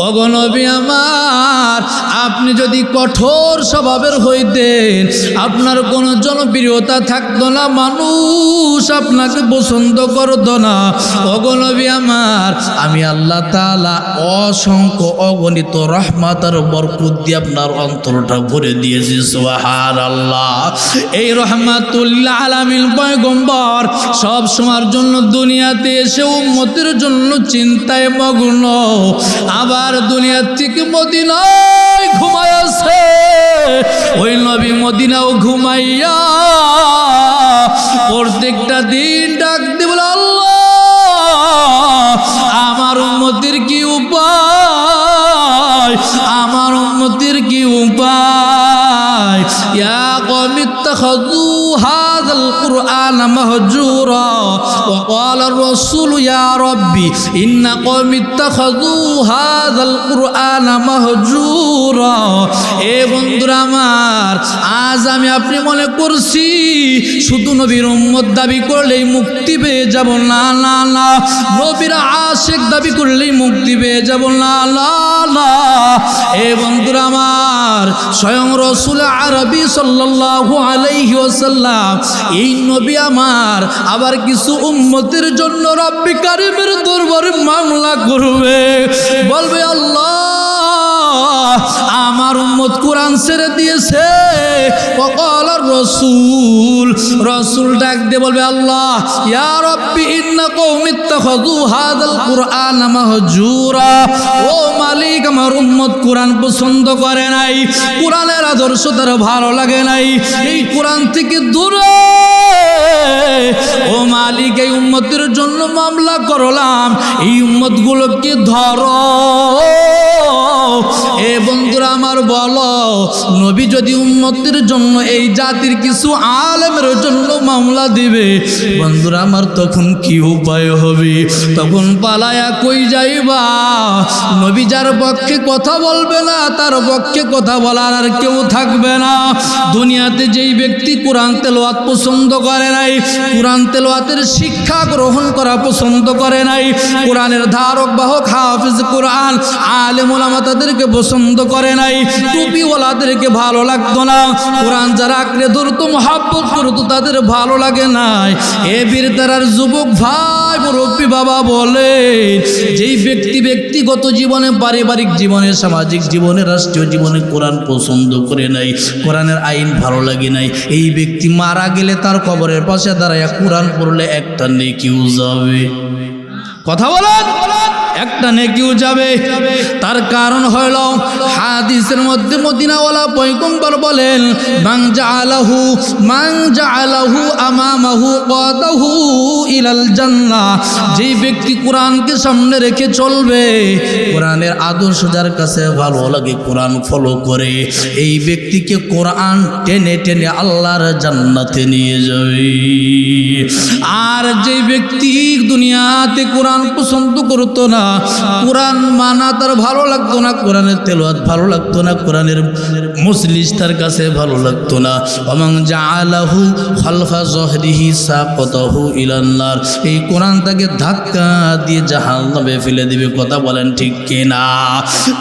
ওগো নবী আমার, আপনি যদি কঠোর স্বভাবের হইতেন, আপনার কোনো জনপ্রিয়তা থাকতো না, মানুষ আপনাকে পছন্দ করতো না। ওগো নবী আমার, আমি আল্লাহ তাআলা অসংখ্য অগণিত রহমতের বরকত দিয়ে আপনার অন্তরটা ভরে দিয়েছি। সুবহানাল্লাহ। এই রহমাতুল আলামিন পয়গম্বর সব সময়ের জন্য দুনিয়াতে এসে উম্মতের জন্য চিন্তায় মগ্ন, আবার দুনিয়া থেকে মদিনায় ঘুমাইছে। ওই নবী মদিনাও ঘুমাইয়া প্রত্যেকটা দিন ডাক দিয়ে বলে, আল্লাহ আমার উম্মতের কি উপায়, আমার উম্মতের কি উপায়। ইয়া কওমি ইত্তাখাযু হাযাল কুরআন মাহজুরা ওয়া ক্বালা আর-রাসূল ইয়া রাব্বি ইন্না কওমি ইত্তাখাযু হাযাল কুরআন মাহজুরা। এ বন্ধুরা আমার, আজ আমি আপনি মনে করছি শুধু নবীর উম্মত দাবি করলেই মুক্তি পেয়ে যাব, না না না। নবীর আশিক দাবি করলেই মুক্তি পেয়ে যাব, না না না। এ বন্ধুরা আমার, স্বয়ং রাসূল আরবি সাল্লাল্লাহু আলাইহি ওয়াসাল্লাম এই নবী আমার আবার কিছু উম্মতের জন্য রব্বি কারীমের দরবারে মামলা করবে, বলবে আল্লাহ আমার উম্মত কোরআন ছেড়ে দিয়েছে। ওয়াকাল রাসূল, রাসূল ডাক দিয়ে বলবে, আল্লাহ ইয়া রাব্বি ইন্না কওমি ইত্তাখাযু হাযাল কুরআন মাহজুরা। ও মালিক, আমার উম্মত কোরআন পছন্দ করে নাই, কোরআনের আদর্শ তার ভালো লাগে নাই, এই কোরআন থেকে দূরে। ও মালিক, এই উম্মতের জন্য মামলা করলাম, এই উম্মতগুলোকে ধরো। এ বন্ধুরা আমার, বলো নবী যদি উম্মতের জন্য এই জাতির কিছু আলেমের জন্য মামলা দিবে, বন্ধুরা আমার তখন কি উপায় হবে? তখন পালায়া কই যাইবা? নবী যার পক্ষে কথা বলবে না, তার পক্ষে কথা বলার আর কেউ থাকবে না। দুনিয়াতে যেই ব্যক্তি কোরআন তেলাওয়াত পছন্দ করে নাই, কোরআন তেলাওয়াতের শিক্ষা গ্রহণ করা পছন্দ করে নাই, কোরআনের ধারক বাহক হাফিজ কোরআন আলেম ওলামা তাদেরকে পছন্দ করে নাই, টুপিওয়ালাদেরকে ভালো লাগতো না, কোরআন যারা আঁকড়ে ধরতো মহাব্বত করতো তাদের ভালো লাগে নাই। এ বীরতারার যুবক ভাই মুরব্বী বাবা বলে, যেই ব্যক্তি ব্যক্তিগত জীবনে, পারিবারিক জীবনে, সামাজিক জীবনে, রাষ্ট্রীয় জীবনে কোরআন পছন্দ করে নাই, কোরআনের আইন ভালো লাগে নাই, এই ব্যক্তি মারা গেলে তার কবরের পাশে দাঁড়ায় কোরআন পড়লে একটা নেকিও যাবে। কথা বলেন, একটা নেকিও যাবে। তার কারণ হলো হাদিসের মধ্যে মদিনাওয়ালা পয়গম্বর বলেন, মান জাআলাহু আমামাহু কাদাহু ইলাল জান্নাহ। যেই ব্যক্তি কোরআনকে সামনে রেখে চলবে, কোরআনের আদর্শ যার কাছে ভালো লাগে, কোরআন ফলো করে, এই ব্যক্তিকে কোরআন টেনে টেনে আল্লাহর জান্নাতে নিয়ে যাবে। আর যে ব্যক্তি দুনিয়াতে কোরআন পছন্দ করতো না, কোরআন মানা তার ভালো লাগতো না, কোরআনের তেলাওয়াত ভালো লাগতো না, কোরআনের মজলিস তার কাছে ভালো লাগতো না, ওমান জাআলাহু খালফা যহরিহি সাকাতাহু ইলান নার। এই কোরআন তাকে ধাক্কা দিয়ে জাহান্নামে ফেলে দিবে। কথা বলেন ঠিক কিনা?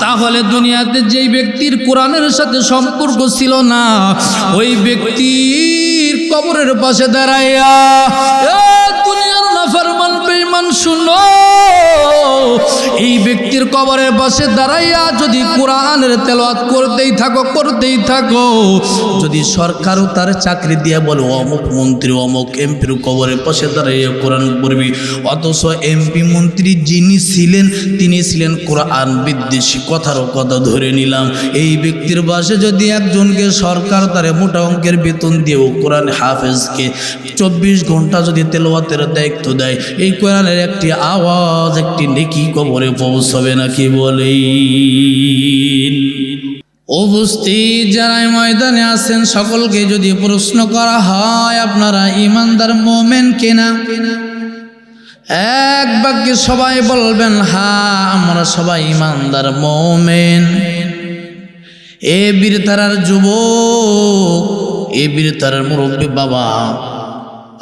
তাহলে দুনিয়াতে যেই ব্যক্তির কোরআনের সাথে সম্পর্ক ছিল না, ওই ব্যক্তির কবরের পাশে দাঁড়াইয়া দুনিয়ার নাফরমান বেঈমান শুনো, এই ব্যক্তির কবরের পাশে দাঁড়াইয়া যদি কোরআনের তেলাওয়াত করতেই থাকো, যদি সরকারও তার চাকরি দিয়ে বলে অমুক মন্ত্রী অমুক এমপির কবরের পাশে দাঁড়াইয়া কোরআন পড়বি, অথচ এমপি মন্ত্রী যিনি ছিলেন তিনি ছিলেন কোরআন বিদ্বেষী, কথারও কথা ধরে নিলাম। এই ব্যক্তির পাশে যদি একজনকে সরকার তারে মোটা অঙ্কের বেতন দিয়েও কোরআন হাফেজকে 24 ঘন্টা যদি তেলাওয়াতের দায়িত্ব দেয়, এই কোরআনের একটি আওয়াজ, একটি নেকি কবরে পৌঁছবে নাকি বলেন? উপস্থিত যারা ময়দানে আছেন সকলকে যদি প্রশ্ন করা হয়, আপনারা ঈমানদার মুমিন কিনা? এক বাক্যে সবাই বলবেন হ্যাঁ, আমরা সবাই ঈমানদার মুমিন। এ বীরতারার যুবক, এ বীরতারার মুরব্বী বাবা,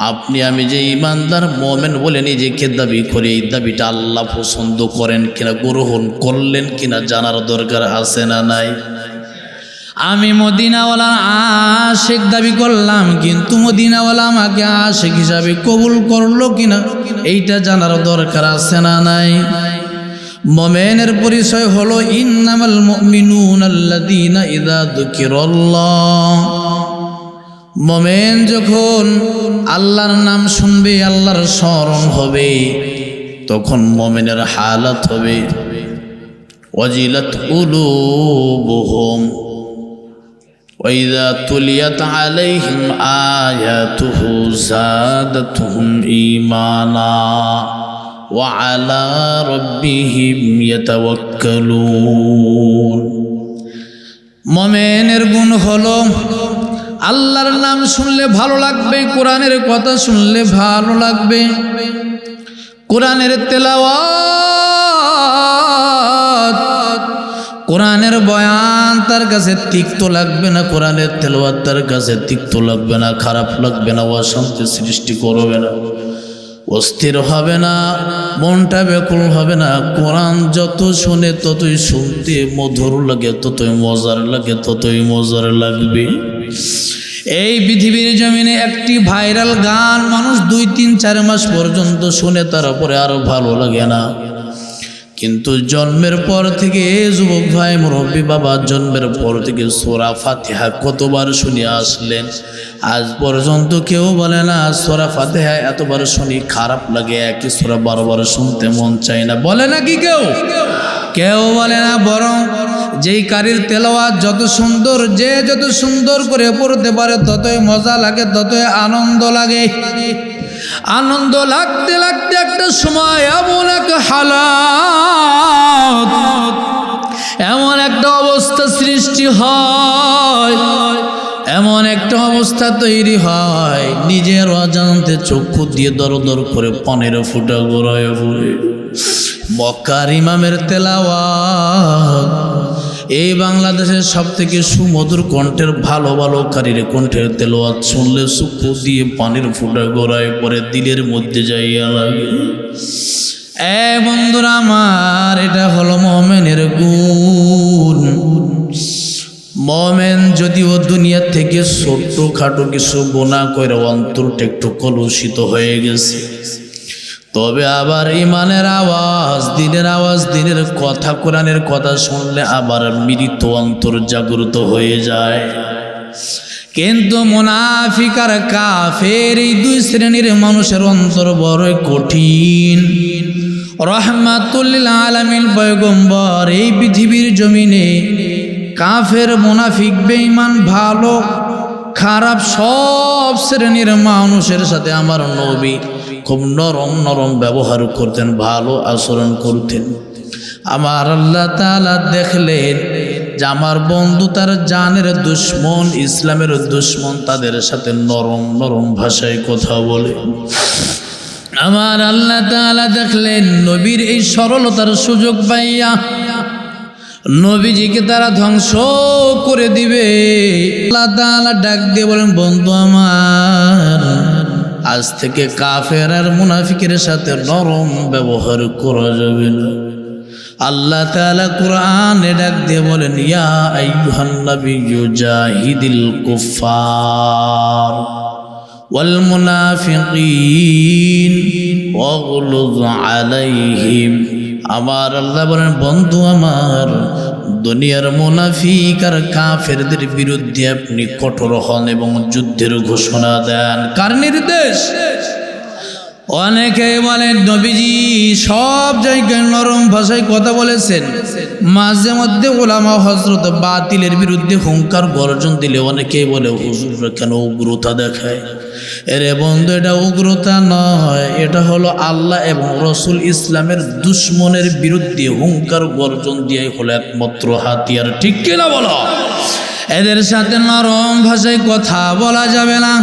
আপনি আমি যে ইমানদার মোমেন বলে নিজেকে দাবি করে, এই দাবিটা আল্লাহ পছন্দ করেন কিনা, গ্রহণ করলেন কিনা জানার দরকার আছে না নাই? আমি মদিনাওয়ালার আশিক দাবি করলাম, কিন্তু মদিনাওয়ালা আমাকে আশিক হিসাবে কবুল করলো কিনা এইটা জানার দরকার আছে না নাই? মুমিনের পরিচয় হলো ইন্নামাল মুমিনুনা আল্লাযীনা ইযা যুকিরাল্লাহ। মুমিন যখন আল্লাহর নাম শুনবে, আল্লাহর স্মরণ হবে, তখন মুমিনের হালাত হবে ওয়াজিলাত কুলুবুহুম وَإِذَا تُلِيَتْ عَلَيْهِمْ آيَاتُهُ زَادَتْهُمْ إِيمَانًا وَعَلَى رَبِّهِمْ يَتَوَكَّلُونَ। মুমিনের গুণ হলো আল্লাহর নাম শুনলে ভালো লাগবে, কোরআনের কথা শুনলে ভালো লাগবে, কোরআনের তেলাওয়াত, কোরআনের বয়ান তার কাছে তিক্ত লাগবে না, কোরআনের তেলাওয়াত তার কাছে তিক্ত লাগবে না, খারাপ লাগবে না, অশান্তি সৃষ্টি করবে না, অস্থির হবে না, মনটা ব্যাকুল হবে না। কোরআন যত শুনে ততই শুনতে মধুর লাগে, ততই মজার লাগে, ততই মজার লাগবে। এই পৃথিবীর জমিনে একটি ভাইরাল গান মানুষ 2-3-4 মাস পর্যন্ত শুনে, তারপরে আর ভালো লাগে না। কিন্তু জন্মের পর থেকে যুবক ভাই মুরব্বী বাবা, জন্মের পর থেকে সূরা ফাতিহা কতবার শুনে আসলেন, আজ পর্যন্ত কেউ বলে না সূরা ফাতিহা এতবার শুনি খারাপ লাগে, একই সূরা বারবার শুনতে মন চায় না, বলে নাকি কেউ? কেউ বলে না। বরং যেই কারির তেলাওয়াত যত সুন্দর, যে যত সুন্দর করে পড়তে পারে ততই মজা লাগে, ততই আনন্দ লাগে। আনন্দ লাগতে লাগতে একটা সময় এমন এক হালাত, এমন একটা অবস্থা সৃষ্টি হয়, এমন একটা অবস্থা তৈরি হয়, নিজের অজান্তে চক্ষু দিয়ে দর দর করে পানির ফোঁটা গড়ায় পড়ে। মক্কার ইমামের তেলাওয়াত, এই বাংলাদেশের সব থেকে সুমধুর কণ্ঠের ভালো ভালো কারির কণ্ঠের তেলাওয়াত শুনলে চক্ষু দিয়ে পানির ফোঁটা গড়ায় পড়ে, দিলের মধ্যে যাইয়া লাগে। বন্ধুরা আমার, এটা হলো মুমিনের গুণ। মুমিন যদিও দুনিয়া থেকে ছোট্ট খাটো কিছু গুনাহ করে অন্তরটা একটু কলুষিত হয়ে গেছে, তবে আবার ইমানের আওয়াজ, দিনের আওয়াজ, দিনের কথা, কোরআনের কথা শুনলে আবার মৃত অন্তর জাগ্রত হয়ে যায়। কিন্তু মুনাফিক আর কাফের এই 2 শ্রেণীর মানুষের অন্তর বড়ই কঠিন। রহমাতুল লিল আলামিন পয়গম্বর এই পৃথিবীর জমিনে কাফের, মুনাফিক, বেঈমান, ভালো খারাপ সব শ্রেণীর মানুষের সাথে আমার নবী খুব নরম নরম ব্যবহার করতেন, ভালো আচরণ করতেন। আমার আল্লাহ তাআলা দেখলেন যে আমার বন্ধু তার জানের দুশ্মন, ইসলামের দুশ্মন, তাদের সাথে নরম নরম ভাষায় কথা বলে। আমার আল্লাহ তাআলা দেখলেন নবীর এই সরলতার সুযোগ পাইয়া নবীজিকে তারা ধ্বংস করে দিবে। আল্লাহ তাআলা ডাক দিয়ে বলেন, বন্ধু আমার, আজ থেকে কাফের আর মুনাফিকের সাথে নরম ব্যবহার করা যাবে না। আল্লাহ তাআলা কোরআনে ডাক দিয়ে বলেন, ইয়া আইয়ুহান নাবিয়্যু জাহিদিল কুফার ওয়াল মুনাফিকিন ওয়াগলুজ আলাইহিম। আমার আল্লাহ বলেন, বন্ধু আমার, দুনিয়ার মুনাফিক আর কাফেরদের বিরুদ্ধে আপনি কঠোর হন এবং যুদ্ধের ঘোষণা দেন। কার নির্দেশ? অনেকে বলেন নবীজি সব জায়গায় নরম ভাষায় কথা বলেছেন, মাঝে মধ্যে ওলামা হযরত বাতিলের বিরুদ্ধে হুঙ্কার গর্জন দিলে অনেকেই বলে হুজুররা কেন উগ্রতা দেখায়। এরে বন্ধু, এটা উগ্রতা নয়, এটা হলো আল্লাহ এবং রসুল ইসলামের দুশ্মনের বিরুদ্ধে হুঙ্কার গর্জন দিয়ে হলো একমাত্র হাতিয়ার। ঠিক কিনা বলো? এদের সাথে নরম ভাষায় কথা বলা যাবে না,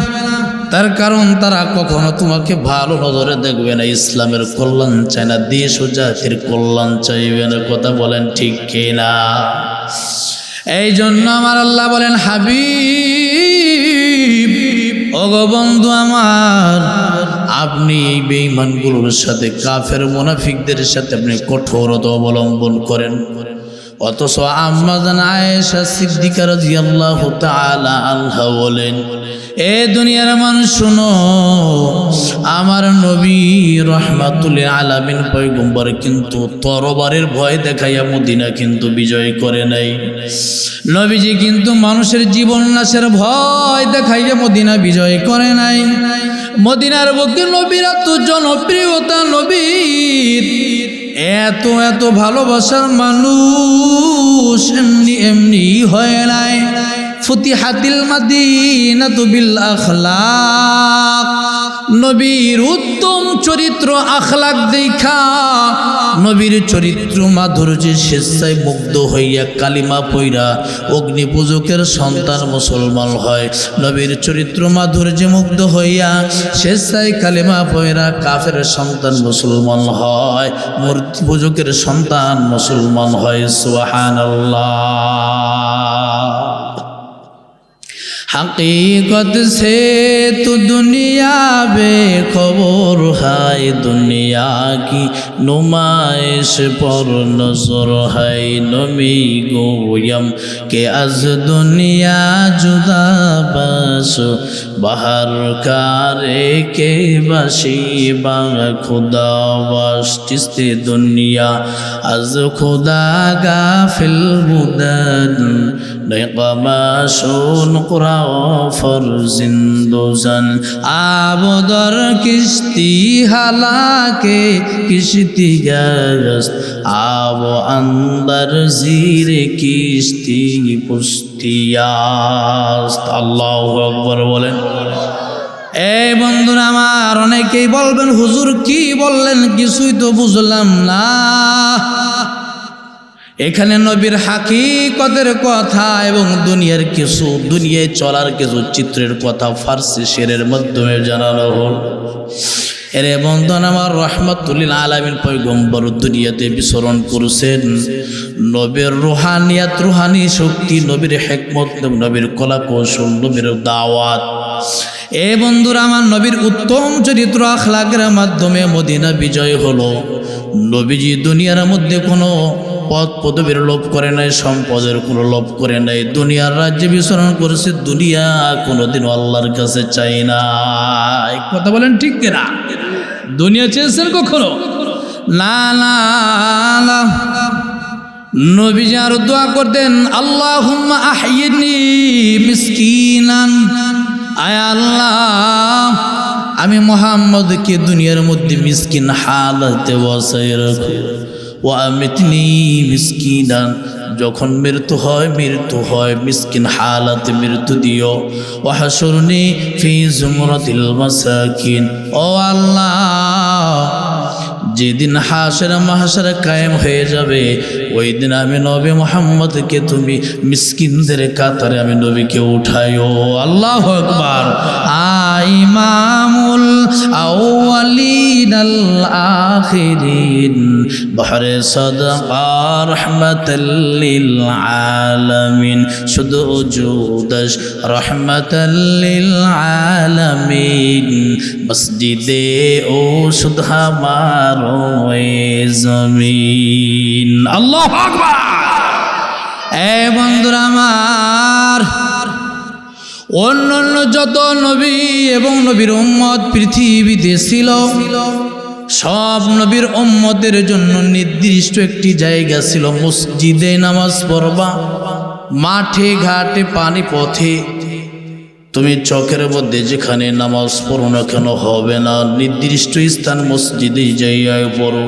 তার কারণ তারা কখনো তোমাকে ভালো নজরে দেখবে না, ইসলামের কল্যাণ চায় না, দেশ ও জাতির কল্যাণ চাইবে না। কথা বলেন ঠিক কিনা? এই জন্য আমার আল্লাহ বলেন, হাবিব ও ওগো বন্ধু আমার, আপনি এই বেঈমানগুলোর সাথে, কাফের মুনাফিকদের সাথে আপনি কঠোরতা অবলম্বন করেন, অথচ আম্মা জান আয়েশা সিদ্দিকা রাদিয়াল্লাহু তাআলা আনহা বলেন, এ দুনিয়ার মানুষ শুনো, আমার নবী রাহমাতুল আলামিন পয়গম্বর কিন্তু তরবারের ভয় দেখাইয়া মদিনা কিন্তু বিজয় করে নাই। নবীজি কিন্তু মানুষের জীবন নাশের ভয় দেখাইয়া মদিনা বিজয় করে নাই। মদিনার বুকে নবীর এত জনপ্রিয়তা, নবীর এত এত ভালোবাসার মানুষ এমনি এমনি হয় নাই। ফুতিহাতিল মাদিনাতু বিল আখলাক, নবীর উত্তম চরিত্র আখলাক দেখা, নবীর চরিত্র মাধুর্যে স্বেচ্ছায় মুগ্ধ হইয়া কালিমা পইরা অগ্নি পূজকের সন্তান মুসলমান হয়। নবীর চরিত্র মাধুর্যে মুগ্ধ হইয়া স্বেচ্ছায় কালিমা পইরা কাফের সন্তান মুসলমান হয়, মূর্তি পূজকের সন্তান মুসলমান হয়। সুবহানাল্লাহ। हकीकत से तो दुनिया बेखबर है, दुनिया की नुमाइश पर नजर है। नबी गोयम के अज दुनिया जुदा बस बाहर कारे के बशी बा खुदा बस, जिससे दुनिया अज खुदा गाफिल बुदन नक़माशुन कुरा फर जिंदोजन आबदर किश्ती हालाके किश्ती गस्त आब अंदर जीर किश्ती पुस्तियास्त। আল্লাহু আকবার বলেন। এই বন্ধুরা আমার, অনেকেই বলবেন হুজুর কি বললেন, কিছুই তো বুঝলাম না। এখানে নবীর হাকিকতের কথা এবং দুনিয়ার কিছু, দুনিয়ায় চলার কিছু চিত্রের কথা ফার্সি শেরের মাধ্যমে জানানো হল। এরে বন্ধন আমার, রাহমাতুল আলামিন পয়গম্বর দুনিয়াতে বিচরণ করেছেন। নবীর রুহানিয়াত, রুহানি শক্তি, নবীর হিকমত, নবীর কলা কৌশল, নবীর দাওয়াত, এ বন্ধুরা আমার, নবীর উত্তম চরিত্র আখলাকের মাধ্যমে মদিনা বিজয় হলো। নবীজি দুনিয়ার মধ্যে কোনো পদ পদবীর লোভ করে নাই, সম্পদের কোনো লোভ করে নাই, দুনিয়ার রাজ্যে বিচরণ করেছে, দুনিয়া কোনোদিন আল্লাহর কাছে চাই না। এক কথা বলেন ঠিক কিনা? দুনিয়া চেয়েছেন কখনো? না না না। নবীজি আর দোয়া করতেন, আল্লাহুম্মা আহইনি মিসকিনান, আয় আল্লাহ আমি মুহাম্মদকে দুনিয়ার মধ্যে মিসকিন হালাতে বসায় রাখো, ওয়া আমিতনি মিসকিনান, যখন মৃত্যু হয় মিসকিন হালাতে মৃত্যু দিও, ওয়া হাশুরনি ফি জুমরাতিল মাসাকিন, ও আল্লাহ যেদিন হাসর মাহশর কায়েম হয়ে যাবে ওই দিন আমি নবী মুহাম্মদকে তুমি মিসকিনদের কাতারে আমি নবীকে উঠাইও। আল্লাহু আকবার। ইমামুল আউয়ালিন আল আখিরিন বহরে সাদাকা রাহমাতাল লিল আলামিন, শুধু জুদাস রাহমাতাল লিল আলামিন, মসজিদে ও শুধু আমার জমিন। আল্লাহু আকবার। এ বন্ধুরা আমার, অন্যান্য যত নবী এবং নবীর উম্মত পৃথিবীতে ছিল, সব নবীর উম্মতের জন্য নির্দিষ্ট একটি জায়গা ছিল, মসজিদে নামাজ পড়বা, মাঠে ঘাটে পানি পথে, তুমি চকের মধ্যে যেখানে নামাজ পড়ো না কেন হবে না, নির্দিষ্ট স্থান মসজিদে যাইয়ায় পড়ো।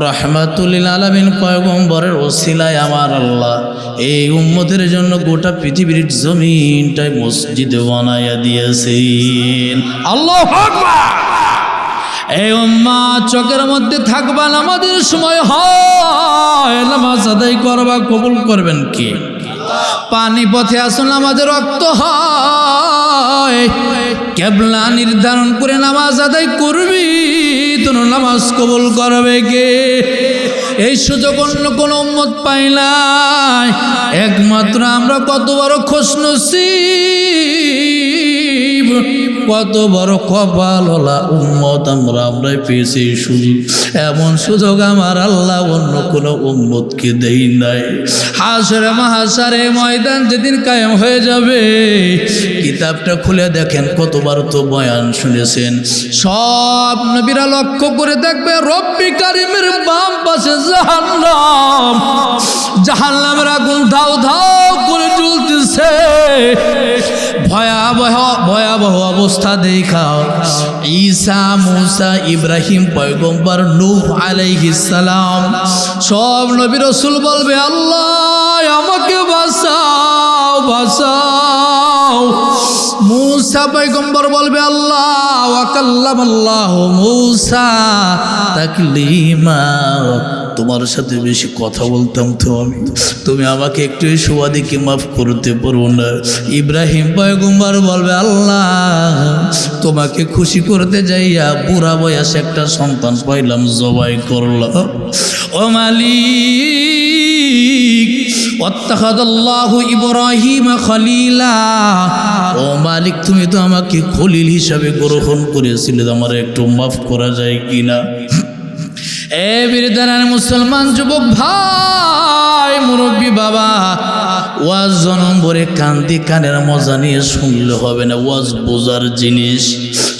রাহমাতুল আলামিন পয়গম্বরের ওসিলায় আমার আল্লাহ এই উম্মতের জন্য গোটা পৃথিবীর জমিনটাই মসজিদ বানাইয়া দিয়েছেন। আল্লাহু আকবার। এই উম্মত চকের মধ্যে থাকবা, নামাজের সময় হয় নামাজ আদায় করবা, কবুল করবেন কে? পানি পথে আসো, নামাজের রক্ত হয়, কেবলা নির্ধারণ করে নামাজ আদায় করবি, তোর নামাজ কবুল করবে কে? এই সুযোগ অন্য কোনো উম্মত পাই নাই, একমাত্র আমরা কত বড় খুশনসিব। কত বড় কপালওয়ালা উম্মত আমরাই পেয়েছি এই সুযোগ। এমন সুযোগ আমার আল্লাহ অন্য কোনো উম্মতকে দেই নাই। হাসরে মাহশারে ময়দান যেদিন কায়েম হয়ে যাবে, কিতাবটা খুলে দেখেন, কতবার তো বয়ান শুনেছেন, সব নবীরা লক্ষ্য করে দেখবে রব্বি কারিমের বাম পাশে জাহান্নাম, জাহান্নামের আগুন ধাও ধাও করে জ্বলতেছে। ভয়াবহ ভয়াবহ অবস্থা দেখা ঈসা, মুসা, ইব্রাহিম পয়গম্বর, নূহ আলাইহিস সালাম সব নবী রাসূল বলবে আল্লাহ আমাকে বাঁচাও বাঁচাও। মুসা পয়গম্বর বলবে আল্লাহ ওয়া কাল্লামাল্লাহু মুসা তাকলিমা, তোমার সাথে বেশি কথা বলতাম তো আমি, তুমি আমাকে একটু সুবাদিকে মাফ করতে পারো না। ইব্রাহিম পয়গম্বর বলবে আল্লাহ তোমাকে খুশি করতে যাইয়া বুড়া বয়সে একটা সন্তান পাইলাম, জবাই করলাম। ও মালিক ওয়াত্তাখাযাল্লাহু ইব্রাহিম খলিলা, ও মালিক তুমি তো আমাকে খলিল হিসাবে গ্রহণ করেছিলে, আমার একটু মাফ করা যায় কিনা? এ বিরদারান মুসলমান যুবক ভাই, মুরব্বী বাবা, ওয়াজ জনম ভরে কান্দি কানের মজা নিয়ে শুনলে হবে না, ওয়াজ বোঝার জিনিস।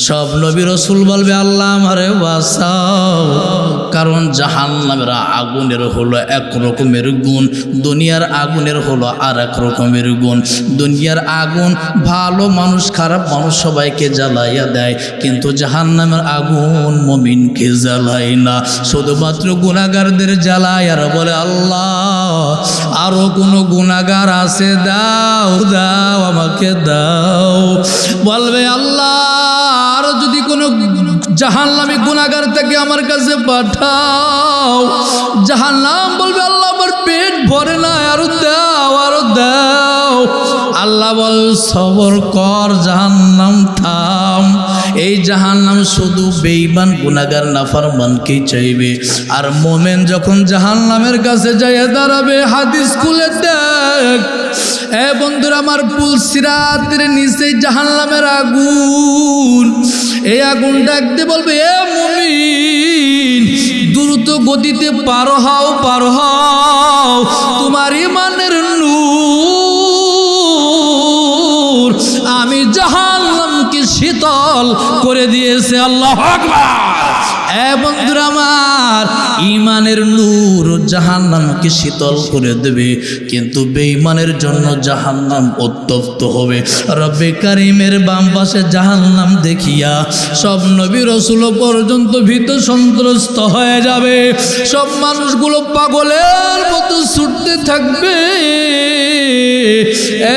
সব নবী রাসূল বলবে আল্লাহ আমারে বাঁচাও, কারণ জাহান্নামের আগুনের হলো এক রকমের গুণ, দুনিয়ার আগুনের হলো আর এক রকমের গুণ। দুনিয়ার আগুন ভালো মানুষ খারাপ মানুষ সবাইকে জ্বালাইয়া দেয়, কিন্তু জাহান্নামের আগুন মুমিনকে জ্বালায় না, শুধুমাত্র গুনাহগারদের জ্বালায়। আর বলে আল্লাহ আরো কোনো গুনাহগার আছে, দাও দাও আমাকে দাও। বলবে আল্লাহ আর যদি কোনো জাহান্নামী গুনাহগার থাকে আমার কাছে পাঠাও। জাহান্নাম বলবে আল্লাহ আমার পেট ভরে না, আরো দাও আরো দাও। আল্লাহ বল সবর কর জাহান্নাম থাম। এই জাহান্নাম শুধু বেঈমান গুনাহগার নাফরমানকেই চাইবে। আর মোমেন যখন জাহান্নামের কাছে যায় দাঁড়াবে, হাদিস খুলে দেখ এ বন্ধুরা আমার, পুলসিরাতের নিচে জাহান্নামের আগুন, এই আগুন ডাকতে বলবে এ মুমিন দ্রুত গতিতে পার হও পার হও, তোমার ঈমানের নূর আমি জাহান্নামকে শীতল করে দিয়েছে। আল্লাহু আকবার। এ বন্ধুরা আমার, ঈমানের নূর জাহান্নামকে শীতল করে দেবে, কিন্তু বেঈমানের জন্য জাহান্নাম উত্তপ্ত হবে। রব্বে কারিমের বাম পাশে জাহান্নাম দেখিয়া সব নবী রাসূল পর্যন্ত ভীত সন্ত্রস্ত হয়ে যাবে। সব মানুষগুলো পাগলের মতো ছুটতে থাকবে।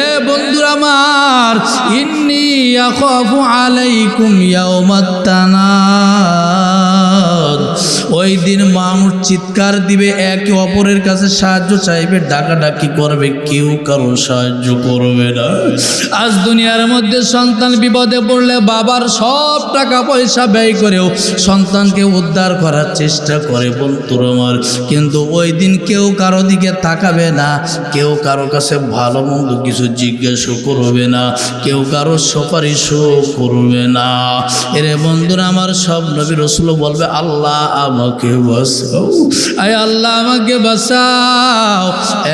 এ বন্ধুরা আমার, ইন্নী আখাফু আলাইকুম ইয়াউমাত তানাদ, ওই দিন মানুষ চিৎকার দিবে, একে অপরের কাছে সাহায্য চাইবে, ডাকাডাকি করবে, কেউ কারো সাহায্য করবে না। আজ দুনিয়ার মধ্যে সন্তান বিপদে পড়লে বাবার সব টাকা পয়সা ব্যয় করেও সন্তানকে উদ্ধার করার চেষ্টা করে বন্ধুরা আমার, কিন্তু ওই দিন কেউ কারো দিকে তাকাবে না, কেউ কারো কাছে ভালো মন্দ কিছু জিজ্ঞাসা করবে না, কেউ কারো সুপারিশও করবে না। এরে বন্ধুরা আমার, সব নবী রাসূল বলবে আল্লাহ আমাকে বাঁচাও, আয় আল্লাহ আমাকে বাঁচাও।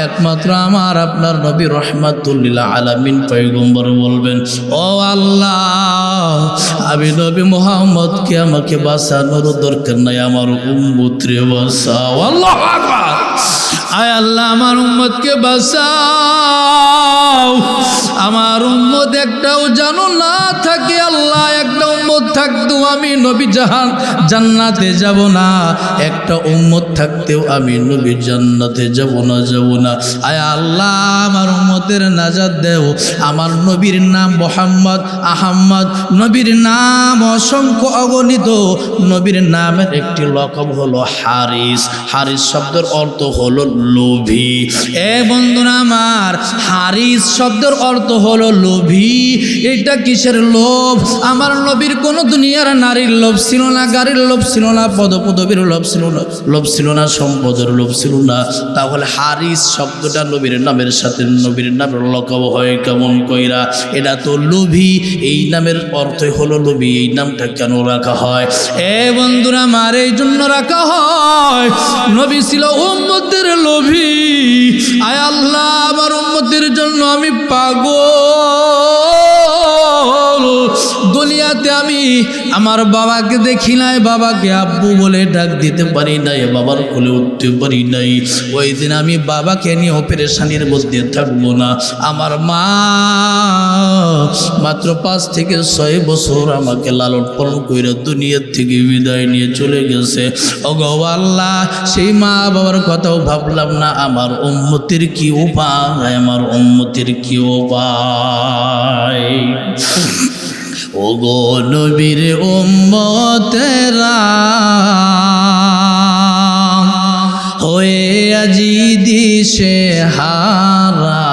একমাত্র আমার আপনার নবী রাহমাতুল্লিল আলামিন পয়গম্বর বলবেন ও আল্লাহ আমি নবী মুহাম্মদকে আমাকে বাঁচানোর দরকার নাই, আমার উম্মতরে বাঁচাও। আল্লাহু আকবার। আয় আল্লাহ আমার উম্মতকে বাঁচাও, আমার উম্মত একটাও জানো না থাকে, আল্লাহ একটা উম্মত থাকতো আমি নবী জান্নাতে যাব না, একটা উম্মত থাকতেও আমি নবী জান্নাতে যাব না। আয় আল্লাহ আমার উম্মতের নাজাত দেও। আমার নবীর নাম মুহাম্মদ আহমদ, নবীর নাম অসংখ্য অগণিত, নবীর নামের একটি লকব হলো হারিস। হারিস শব্দের অর্থ হলো লোভী। এ বন্ধুরা আমার, হারিস শব্দের অর্থ হলো লোভী। এটা কিসের লোভ? আমার নবীর কোনো দুনিয়ার নারীর লোভ ছিল না, গাড়ির লোভ ছিল না, পদপদবীর লোভ ছিল না, সম্পদের লোভ ছিল না। তাহলে হারিস শব্দটা নবীর নামের সাথে নবীর নামের লকব হয় কেমন কইরা? এটা তো লোভী, এই নামের অর্থই হলো লোভী। এই নামটা কেন রাখা হয়? বন্ধুরা আমার, এই জন্য রাখা হয়, নবী ছিল উম্মতের লোভী। আয় আল্লাহ, আমার উম্মতের জন্য আমি পাগল। দুনিয়াতে আমি আমার বাবাকে দেখি নাই, বাবাকে আব্বু বলে ডাক দিতে পারি নাই, বাবার কোলে উঠতে পারি নাই। ওই দিন আমি বাবাকে নিয়ে অপারেশনের মধ্যে থাকবো না। আমার মা মাত্র 5 থেকে 6 বছর আমাকে লালন পালন করে দুনিয়ার থেকে বিদায় নিয়ে চলে গেছে। ওগো আল্লাহ, সেই মা বাবার কথাও ভাবলাম না। আমার উম্মতের কি উপায়, আমার উম্মতের কি উপায়? ওগো নবীর উম্মতেরা হয়ে আজি দিশে হারা,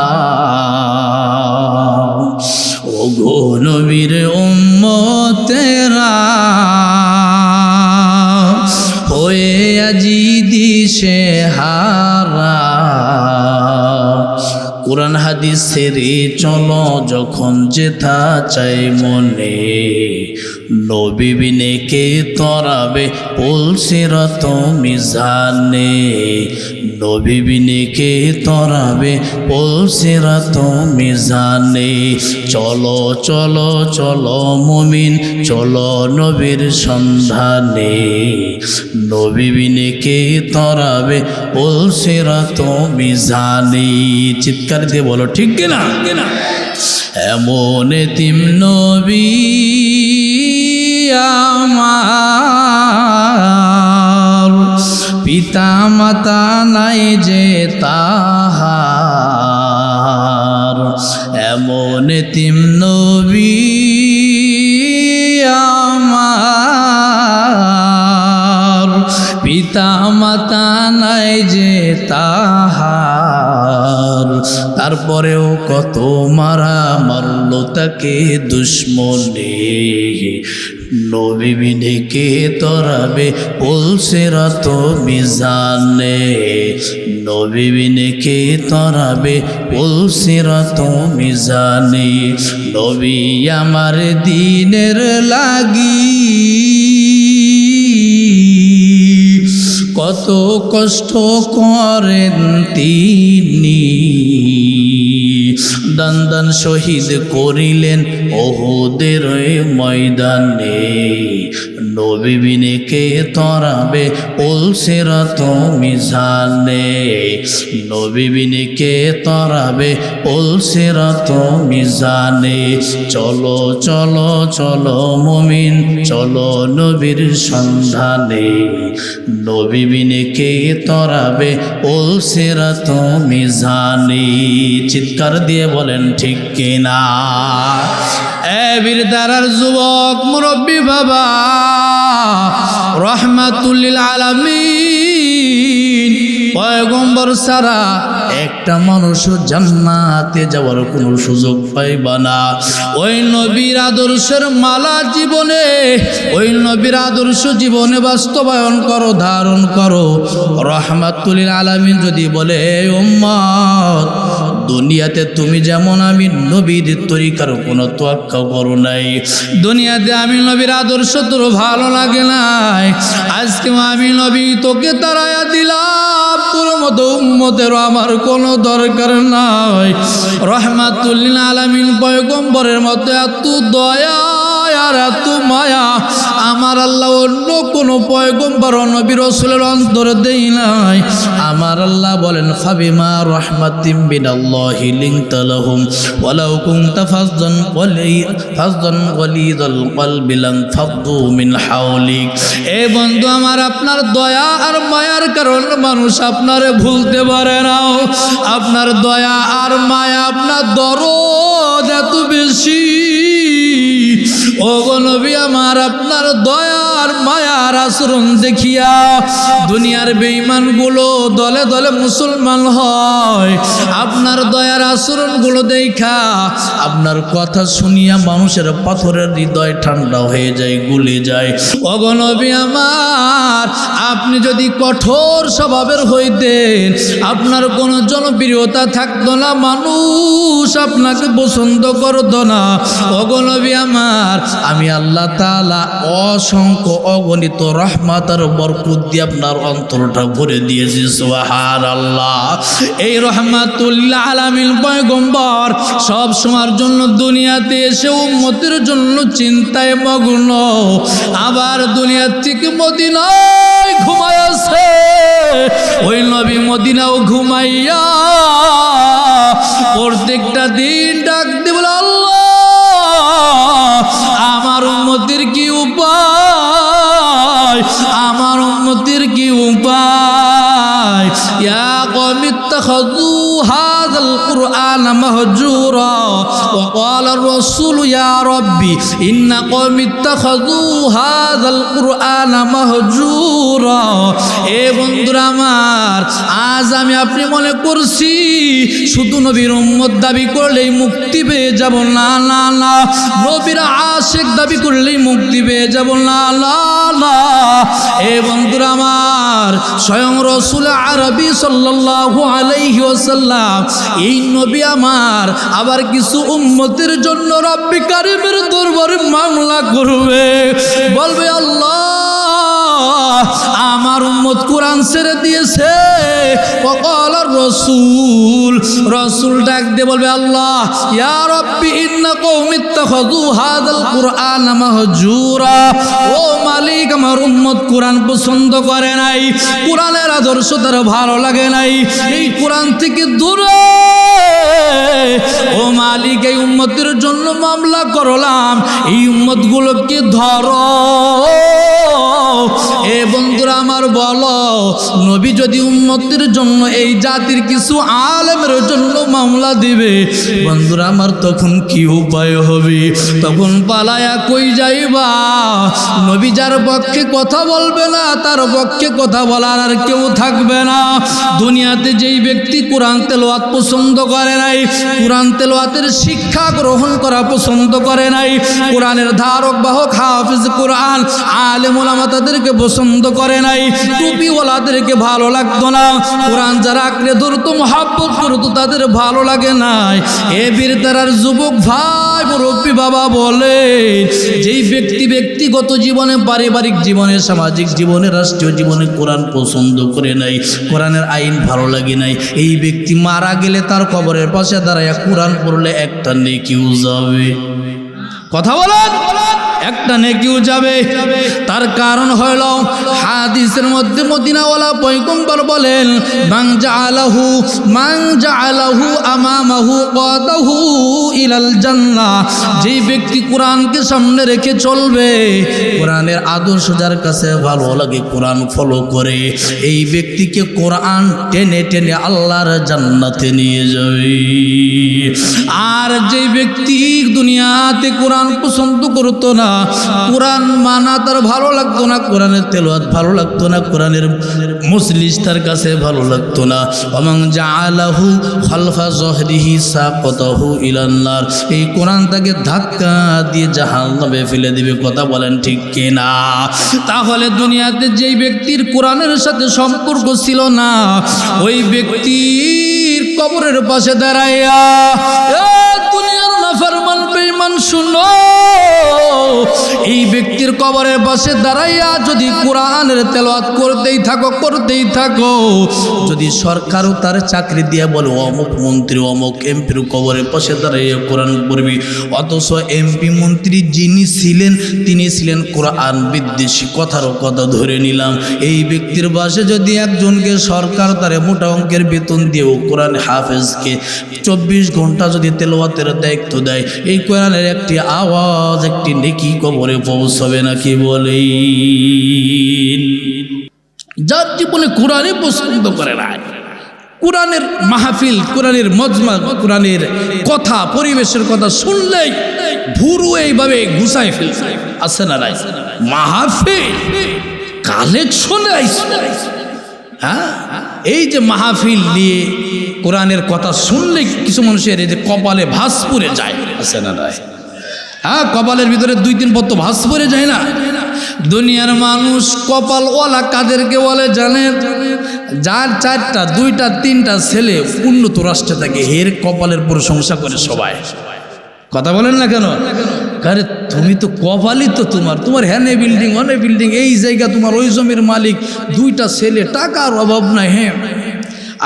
ওগো নবীর উম্মতেরা হয়ে আজি দিশে হারা। কোরআন হাদিস ছেড়ে চলো যখন যেথা চাই মনে, নবী বিনে কে তরাবে পুলসিরাত মিজানে, নবী বিনে কে তরাবে পুলসিরাত মিজানে। চলো চলো চলো মুমিন, চলো নবীর সন্ধানে, নবী বিনে কে তরাবে পুলসিরাত মিজানে। চিৎকার দিয়ে বলো ঠিক কিনা? এমন এতিম নবী আমার, পিতা মাতা নাই যে তাহার। এমন এতিম নবী আমার, পিতা মাতা নাই যে তাহার। তারপরেও কত মারা মারলো তাকে দুশ্মনে, নবী বিনে কে তরাবে পুলসিরাত মিজানে, নবী বিনে কে তরাবে পুলসিরাত মিজানে। নবী আমার দিনের লাগি কত কষ্ট করেন তিনি, দান দান শহীদ করিলেন ওহুদের ময়দানে, নবী বিনে কে তরাবে পুলসিরাত মিজানে, নবী বিনে কে তরাবে পুলসিরাত মিজানে। চলো চলো চলো মুমিন, চলো নবীর সন্ধানে, নবী বিনে কে তরাবে পুলসিরাত মিজানে। চিৎকার দিয়ে বলেন ঠিক কিনা? বীরদারার যুবক মুরব্বী বাবা, রহমাতুল লিল আলামিন পয়গম্বর ছাড়া একটা মানুষও জান্নাতে যাওয়ার কোনো সুযোগ পাইবা না। ওই নবীর আদর্শের মালা জীবনে, ওই নবীর আদর্শ জীবনে বাস্তবায়ন করো, ধারণ করো। রহমাতুল লিল আলামিন যদি বলে উম্মত, দুনিয়াতে তুমি যেমন আমি নবীর তরিকার কোনো তোয়াক্কা করো নাই, দুনিয়াতে আমি নবীর আদর্শ তোর ভালো লাগে নাই, আজকে আমি নবী তোকে তারায়া দিলাম, তোর মতো উম্মতেরও আমার কোনো দরকার নাই। রহমাতুল লিল আলামিন পয়গম্বরের মতো এত দয়া আর এত মায়া আমার আল্লাহ অন্য কোনো পয়গম্বর নবী রাসূলের অন্তরে দেই নাই। আমার আল্লাহ বলেন, ফাবিমা রাহমাতিম মিনাল্লাহি লিনতা লাহুম ওয়ালাউ কুনতা ফাযযান ওয়ালিদাল কলবি লান ফাদ্দু মিন হাওলিক। এ বন্ধু আমার, আপনার দয়া আর মায়ার কারণে মানুষ আপনারে ভুলতে পারে না। আপনার দয়া আর মায়া, আপনার দরদ এত বেশি। ও নবী আমার, আপনার দয়া আর মায়ার আচরণ দেখিয়া দুনিয়ার বেঈমানগুলো দলে দলে মুসলমান হয়, নয়, আপনার দয়ার আচরণগুলো দেখা, আপনার কথা শুনিয়া মানুষের পাথরের হৃদয় ঠান্ডা হয়ে যায়, গলে যায়। ওগো নবী আমার, আপনি যদি কঠোর স্বভাবের হইতেন, আপনার কোনো জনপ্রিয়তা থাকতো না, মানুষ আপনাকে পছন্দ করতো না। ওগো নবী আমার, আমি আল্লাহ তাআলা অসংখ্য অগণিত রহমত আর বরকত দিয়ে আপনার অন্তরটা ভরে দিয়েছি। সুবহানাল্লাহ। এই রহমাতুল আলামিন পয়গম্বর সব সময়ের জন্য দুনিয়াতে এসে উম্মতের জন্য চিন্তায় মগ্ন, আবার দুনিয়া থেকে মদিনায় ঘুমাইছে। ওই নবী মদিনাও ঘুমাইয়া প্রত্যেকটা দিন ডাক দিয়ে বলে, আল্লাহ আমার উম্মতের কি উপায়, আমার উম্মতের কি উপায়। ইয়া কওমি ইত্তাখাযু হাযাল কুরআন মাহজুরা ওয়া ক্বালা আর-রাসূলু ইয়া রাব্বি ইন্না কওমি ইত্তাখাযু হাযাল কুরআন মাহজুরা। এ বন্ধুরা আমার, আজ আমি আপনি মনে করছি শুধু নবীর উম্মত দাবি করলেই মুক্তি পেয়ে যাব, না না না। নবীর আশিক দাবি করলেই মুক্তি পেয়ে যাব, না না না। এ বন্ধুরা আমার, স্বয়ং রাসূল আরবি সাল্লাল্লাহু আলাইহি ওয়াসাল্লাম এই নবী আমার আবার কিছু উম্মতের জন্য রব্বি কারীমের দরবারে মামলা করবে, বলবে আল্লাহ আমার উম্মত কোরআন ছেড়ে দিয়েছে। ওয়াকালা রাসূল, রাসূল ডাক দিয়ে বলবে, আল্লাহ ইয়া রাব্বি ইন্না কওমি ইত্তাখাযু হাযাল কুরআন মাহজুরা। ও মালিক, আমার উম্মত কোরআন পছন্দ করে নাই, কোরআনের আদর্শ তার ভালো লাগে নাই, এই কোরআন থেকে দূরে। ও মালিক, এই উম্মতের জন্য মামলা করলাম, এই উম্মতগুলোকে ধরো। এ বন্ধুরা আমার, বলো নবী যদি উম্মতের জন্য এই জাতির কিছু আলেমের জন্য মামলা দিবে, বন্ধুরা আমার তখন কি উপায় হবে? তখন পালায়া কই যাইবা? নবী যার পক্ষে কথা বলবে না, তার পক্ষে কথা বলার আর কেউ থাকবে না। দুনিয়াতে যেই ব্যক্তি কোরআন তেলাওয়াত পছন্দ করে নাই, কোরআন তেলাওয়াতের শিক্ষা গ্রহণ করা পছন্দ করে নাই, কোরআনের ধারক বাহক হাফিজ কোরআন আলেম ওলামা তাদেরকে পছন্দ করে নাই, টুপিওয়ালাদেরকে ভালো লাগতো না, কোরআন যারা আঁকড়ে ধরতো মহাব্বত করতো তাদের ভালো লাগে নাই। এ বীরতারার যুবক ভাই মুরব্বী বাবা বলে, যেই ব্যক্তি ব্যক্তিগত জীবনে, পারিবারিক জীবনে, সামাজিক জীবনে, রাষ্ট্রীয় জীবনে কোরআন পছন্দ করে নাই, কোরআনের আইন ভালো লাগে নাই, এই ব্যক্তি মারা গেলে তার কবরের পাশে দাঁড়ায় কোরআন পড়লে একটা নেকিও যাবে। কথা বলেন, একটা নেকিও যাবে। তার কারণ হইল হাদিসের মধ্যে মদিনাওয়ালা পয়গম্বর বলেন, মান জাআলাহু আমামাহু কাদাহু ইলাল জান্নাহ। যেই ব্যক্তি কোরআনকে সামনে রেখে চলবে, কোরআনের আদর্শ যার কাছে ভালো লাগে, কোরআন ফলো করে, এই ব্যক্তিকে কোরআন টেনে টেনে আল্লাহর জান্নাতে নিয়ে যাবে। আর যেই ব্যক্তি দুনিয়াতে কোরআন পছন্দ করতো না, কোরআন মানা তার ভালো লাগতো না, কোরআনের তেলাওয়াত ভালো লাগতো না, কোরআনের মজলিস তার কাছে ভালো লাগতো না, ওমান জাআলাহু খালফা যহরিহি সাকাতাহু ইলান নার। এই কোরআন তাকে ধাক্কা দিয়ে জাহান্নামে ফেলে দিবে। কথা বলেন ঠিক কিনা? তাহলে দুনিয়াতে যেই ব্যক্তির কোরআনের সাথে সম্পর্ক ছিল না, ওই ব্যক্তির কবরের পাশে দাঁড়াইয়া, দুনিয়ার নাফরমান বেঈমান শুনো, এই ব্যক্তির কবরের পাশে দাঁড়াইয়া যদি কোরআনের তেলাওয়াত করতেই থাকো, যদি সরকারও তার চাকরি দিয়ে বলে অমুক মন্ত্রী অমুক এমপির কবরের পাশে দাঁড়াইয়া কোরআন পড়বি, অথচ এমপি মন্ত্রী যিনি ছিলেন তিনি ছিলেন কোরআন বিদ্বেষী, কথার কথা ধরে নিলাম, এই ব্যক্তির পাশে যদি একজনকে সরকার তারে মোটা অঙ্কের বেতন দিয়েও কোরআন হাফেজকে 24 ঘন্টা যদি তেলাওয়াতের দায়িত্ব দেয়, এই কোরআনের একটি আওয়াজ, একটি নেকি কবরে পৌঁছাবে নাকি বলেন? যার জীবনে কোরআনই পছন্দ করে না, কোরআনের মাহফিল, কোরআনের মজমা, কোরআনের কথা, পরিবেশের কথা শুনলেই ভুরু এইভাবে গুছাই ফেলছে, আছে না নাই? মাহফিল কালেকশনে আইছে, হ্যাঁ, এই যে মাহফিল নিয়ে কোরআনের কথা শুনলে কিছু মানুষের এই যে কপালে ভাঁজ পড়ে যায়, আছে না নাই? হ্যাঁ, কপালের ভিতরে 2-3 পত্র ভাঁজ পড়ে যায় না? দুনিয়ার মানুষ কপালওয়ালা কাদেরকে বলে জানেন? যার 4টা 2টা 3টা ছেলে উন্নত রাষ্ট্রে থাকে, এর কপালের প্রশংসা করে সবাই। কথা বলেন না কেন? আরে তুমি তো কপালই তো তোমার হ্যানে বিল্ডিং অনে বিল্ডিং, এই জায়গা তোমার, ওই জমির মালিক, 2টা ছেলে, টাকার অভাব নাই। হ্যাঁ,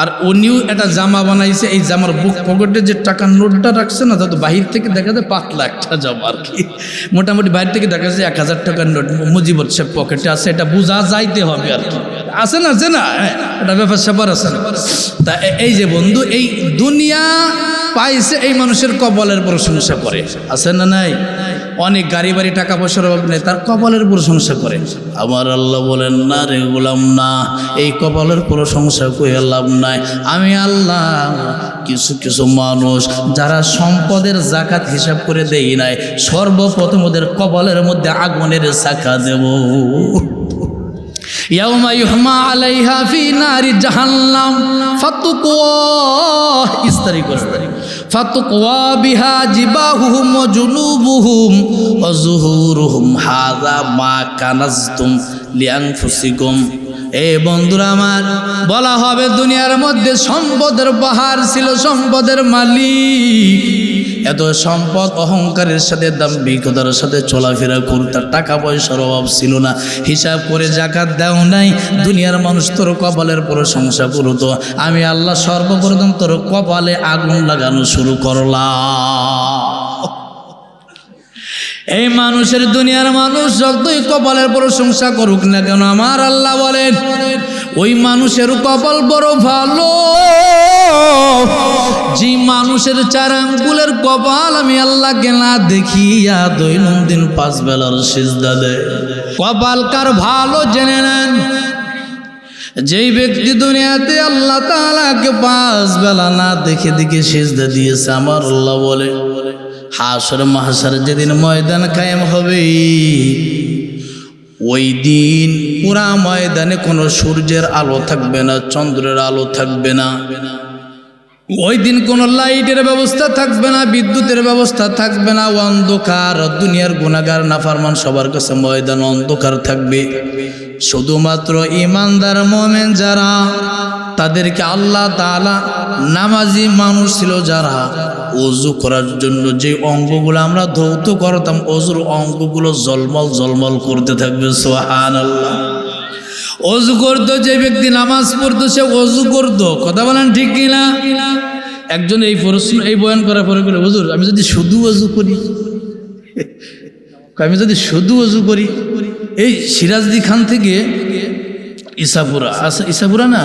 আর উনিও একটা জামা বানাইছে, এই জামার বুক পকেটে যে টাকার নোটটা রাখছে না, তো বাহির থেকে দেখা যায় পাতলা একটা জামা আর কি, মোটামুটি বাইরে থেকে দেখা যায় 1000 টাকার নোট মুজিবর সে পকেটে আছে, এটা বোঝা যাইতে হবে আর কি, আছে না? আছে না? এটা ব্যাপার স্যাপার আছে না? তা এই যে বন্ধু, এই দুনিয়া পাইছে, এই মানুষের কপালের প্রশংসা করে, আছে না নাই? অনেক গাড়ি বাড়ি টাকা পয়সার অভাব নেই, তার কপালের প্রশংসা করে। আমার আল্লাহ বলেন না রে গোলাম, না, এই কপালের প্রশংসা করে লাভ নাই। আমি আল্লাহ কিছু কিছু মানুষ যারা সম্পদের জাকাত হিসাব করে দেই নাই, সর্বপ্রথম ওদের কপালের মধ্যে আগুনের চাকা দেব। ইয়াউমা ইউহমা আলাইহা ফি নারি জাহান্নাম ফাতুকওয়া, ইস্তারি করে ফাতুকওয়া বিহা জিবাহুহুম ওয়া জুনুবুহুম ওয়া যুহুরুহুম হাযা মা কানাজতুম লিআনফুসিকুম। এ বন্ধুরা আমার, বলা হবে দুনিয়ার মধ্যে সম্পদের পাহাড় ছিল, সম্পদের মালিক, এত সম্পদ অহংকারের সাথে দাম্ভিকতার সাথে চলাফেরা করতে, টাকা পয়সার অভাব ছিল না, হিসাব করে জাকাত দাও নাই। দুনিয়ার মানুষ তোর কপালের প্রশংসা করতো, আমি আল্লাহ সর্বপ্রথম তোর কপালে আগুন লাগানো শুরু করলাম। এই মানুষের, দুনিয়ার মানুষ যতই কপালের প্রশংসা করুক না কেন, আমার আল্লাহ বলেন ওই মানুষের কপাল বড় ভালো, যে মানুষের 4 আঙ্গুলের কপাল আমি আল্লাহকে না দেখিয়া দৈনন্দিন 5 বেলার সিজদা দেয়। কপাল কার ভালো জেনে নেন। যেই ব্যক্তি দুনিয়াতে আল্লাহ তাআলাকে 5 বেলা না দেখে দেখে সিজদা দিয়েছে, আমার আল্লাহ বলে হাসর মাহশর যেদিন ময়দান কায়েম হবে, ওই দিন পুরা ময়দানে কোনো সূর্যের আলো থাকবে না, চন্দ্রের আলো থাকবে না, ওই দিন কোনো লাইটের ব্যবস্থা থাকবে না, বিদ্যুতের ব্যবস্থা থাকবে না, অন্ধকার। দুনিয়ার গুনাহগার নাফরমান সবার কাছে ময়দান অন্ধকার থাকবে। শুধুমাত্র ঈমানদার মুমিন যারা, তাদেরকে আল্লাহ তাআলা নামাজি মানুষ ছিল যারা, ওযু করার জন্য যে অঙ্গগুলো আমরা ধৌত করতাম, ওযুর অঙ্গগুলো জলমল জলমল করতে থাকবে। সুবহানাল্লাহ। ওযু করতো যে ব্যক্তি, নামাজ পড়তো সে ওযু করতো। কথা বলেন ঠিক কিনা? একজন এই প্রশ্ন, এই বয়ান করার পরে বলে, হুজুর আমি যদি শুধু ওযু করি, আমি যদি শুধু ওযু করি, এই সিরাজদি খান থেকে ইসাপুরা, আচ্ছা ইসাপুরা না,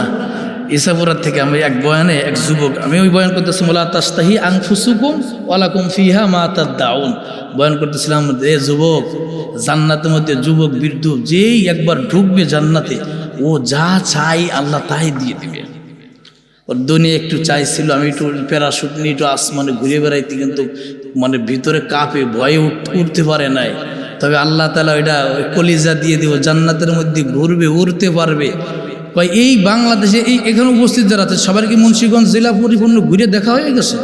ইসাপুরার থেকে আমি এক বয়ানে, এক যুবক, আমি ওই বয়ান করতেছি, ওয়ালা তাস্তাহি আনফুসুকুম ওয়ালাকুম ফিহা মা তাদউন, বয়ান করতেছিলাম। এ যুবক, জান্নাতের মধ্যে যুবক বৃদ্ধ যেই একবার ঢুকবে জান্নাতে, ও যা চাই আল্লাহ তাই দিয়ে দিবে। ওর দুনিয়া একটু চাইছিল আমি একটু প্যারাশুট নিয়ে একটু আসমানে ঘুরে বেড়াইতে, কিন্তু মানে ভিতরে কাঁপে, ভয়ে উঠতে পারে নাই। তবে আল্লাহ তাআলা ওইটা কলিজা দিয়ে দিব, জান্নাতের মধ্যে ঘুরবে, উড়তে পারবে। এই বাংলাদেশে এই এখানে উপস্থিত যারা আছে সবার কি মুন্সিগঞ্জ জেলা পরিপূর্ণ ঘুরে দেখা হয়ে গেছে?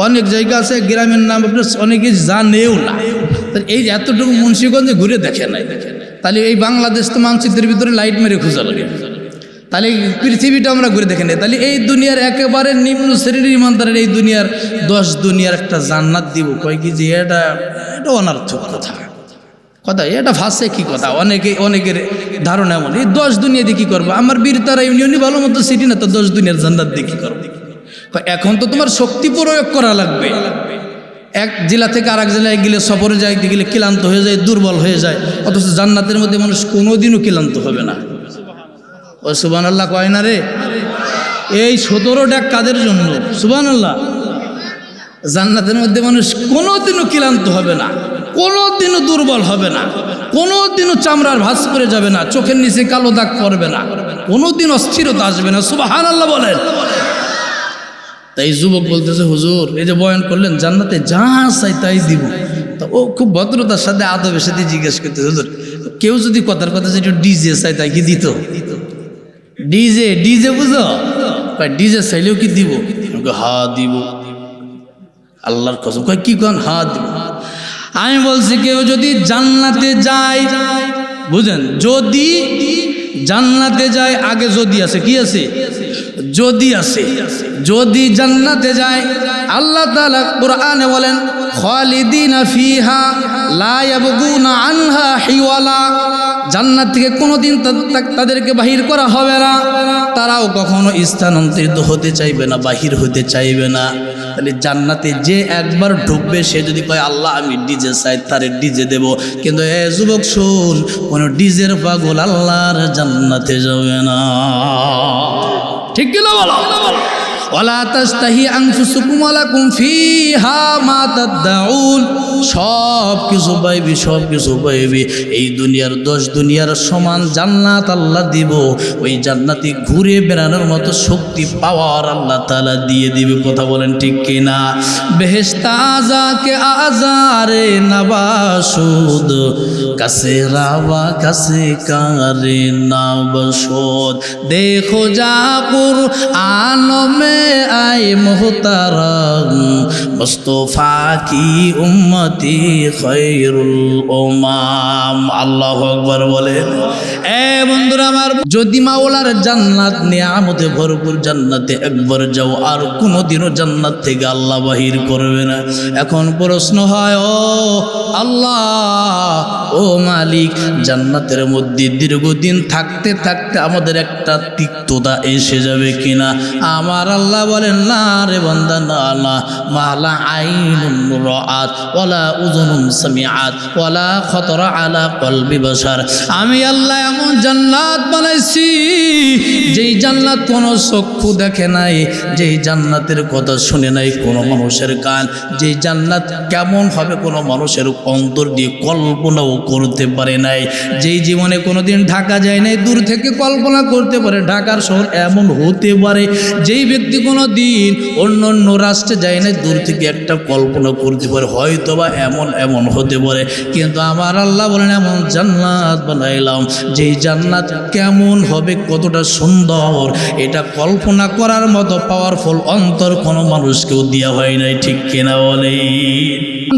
অনেক জায়গা আছে গ্রামের নাম আপনার অনেকে জানেও না, এই এতটুকু মুন্সিগঞ্জে ঘুরে দেখে নাই। তাহলে এই বাংলাদেশ তো মানচিত্রের ভিতরে লাইট মেরে খোঁজা লাগে, তাহলে পৃথিবীটা আমরা ঘুরে দেখে নেই। তাহলে এই দুনিয়ার একেবারে নিম্ন শ্রেণীর ইমানদারের এই দুনিয়ার 10 দুনিয়ার একটা জান্নাত দিব, কয় কি যে এটা অনর্থক কথা, এটা ফাঁসে কি কথা। অনেকের ধারণা এমন, এই 10 দুনিয়া দিয়ে কী করবো, আমার বীরতারা ইউনিয়নই ভালো মতো সিটি না, তো 10 দুনিয়ার জান্নাত দিয়ে কী করবো। এখন তো তোমার শক্তি প্রয়োগ করা লাগবে। এক জেলা থেকে আরেক জেলায় গেলে, সফরে যাইতে গেলে ক্লান্ত হয়ে যায়, দুর্বল হয়ে যায়, অথচ জান্নাতের মধ্যে মানুষ কোনোদিনও ক্লান্ত হবে না। ও সুবহানাল্লাহ কয় না রে? এই 17 ডাক কাদের জন্য? সুবহানাল্লাহ। জান্নাতের মধ্যে মানুষ কোনোদিনও ক্লান্ত হবে না, কোনোদিনও দুর্বল হবে না, কোনোদিনও চামড়ার ভাঁজ করে যাবে না, চোখের নিচে কালো দাগ পড়বে না, কোনোদিন অস্থিরতা আসবে না। সুবহানাল্লাহ বলেন। তাই যুবক বলতেছে, হুজুর এই যে বয়ান করলেন জান্নাতে যা চাই তাই দিব। তা ও খুব ভদ্রতার সাথে আদবের সাথে জিজ্ঞেস করতেছে, হুজুর কেউ যদি কথার কথা যেটা ডিজে চাই তাই কি দিত? ডিজে ডিজে বুঝো, ডিজে চাইলেও কি দিব? হা দিব। আল্লাহর কসম, কয় কি কোন? হা দিব। আমি বলছি কেউ যদি জান্নাতে যায়, বুঝেন, যদি জান্নাতে যায়, আগে যদি আছে, কি আছে? যদি আছে। যদি জান্নাতে যায়, আল্লাহ তাআলা কুরআনে বলেন খালিদিনা ফিহা লা ইয়াবগুনা আনহা হিওয়ালা, জান্নাত থেকে কোনোদিন তাদেরকে বাহির করা হবে না, তারাও কখনো স্থানান্তরিত হতে চাইবে না, বাহির হতে চাইবে না। তাহলে জান্নাতে যে একবার ঢুকবে সে যদি কয় আল্লাহ আমি ডিজে চাই, তারে ডিজে দেব। কিন্তু এ যুবক শুন, কোন ডিজের পাগল আল্লাহর জান্নাতে যাবে না। ঠিক কি না বলো? ওয়ালা তাস্তাহি আনফুসুকুম ওয়ালাকুম ফিহা মা তাদউন, সব কিছু পাইবি, সব কিছু পাইবি। এই দুনিয়ার 10 দুনিয়ার সমান জান্নাত আল্লাহ দিব। ওই জান্নাতে ঘুরে বেড়ানোর মতো শক্তি পাওয়ার আল্লাহ তাআলা দিয়ে দিবে। কথা বলেন ঠিক কিনা? বেহেশত আজাকে আজারে নবাসুদ, কাছে রাবা কাছে কারে নবাসুদ। দেখো যা কুরআন মে আয়ে মুহতারাম, মুস্তাফা কি উম্মতি খৈরুল উমাম। আল্লাহু আকবার বলেন। এ বন্ধুরা আমার, যদি মাওলার জান্নাত নিয়ামতে ভরপুর জান্নাতে একবার যাও, আর কোনোদিনও জান্নাত থেকে আল্লাহ বাহির করবে না। এখন প্রশ্ন হয়, ও আল্লাহ, ও মালিক, জান্নাতের মধ্যে দীর্ঘদিন থাকতে থাকতে আমাদের একটা তিক্ততা এসে যাবে কিনা? আমার আল্লাহ বলেন না রে বান্দা, না না। মালা আইনুন রাআত ওয়ালা উযুনুন সামিআত ওয়ালা খাতারা আলা কলবি বাশার। আমি আল্লাহ এমন জান্নাত বানাইছি যেই জান্নাত কোনো চক্ষু দেখে নাই, যেই জান্নাতের কথা শুনে নাই কোনো মানুষের কান, যেই জান্নাত কেমন হবে কোনো মানুষের অন্তর দিয়ে কল্পনাও করতে পারে নাই, যেই জীবনে কোনোদিন ঢাকা যায় নাই, দূর থেকে কল্পনা করতে পারে ঢাকার শহর এমন হতে পারে। যেই ব্যক্তি কোনো দিন অন্য অন্য রাষ্ট্রে যায় না, দূর থেকে একটা কল্পনা করতে পারে হয়তোবা এমন এমন হতে পারে। কিন্তু আমার আল্লাহ বলেন এমন জান্নাত বানাইলাম, যেই জান্নাত কেমন হবে, কতটা সুন্দর, এটা কল্পনা করার মতো পাওয়ারফুল অন্তর কোনো মানুষকেও দেওয়া হয় নাই। ঠিক কিনা বলে?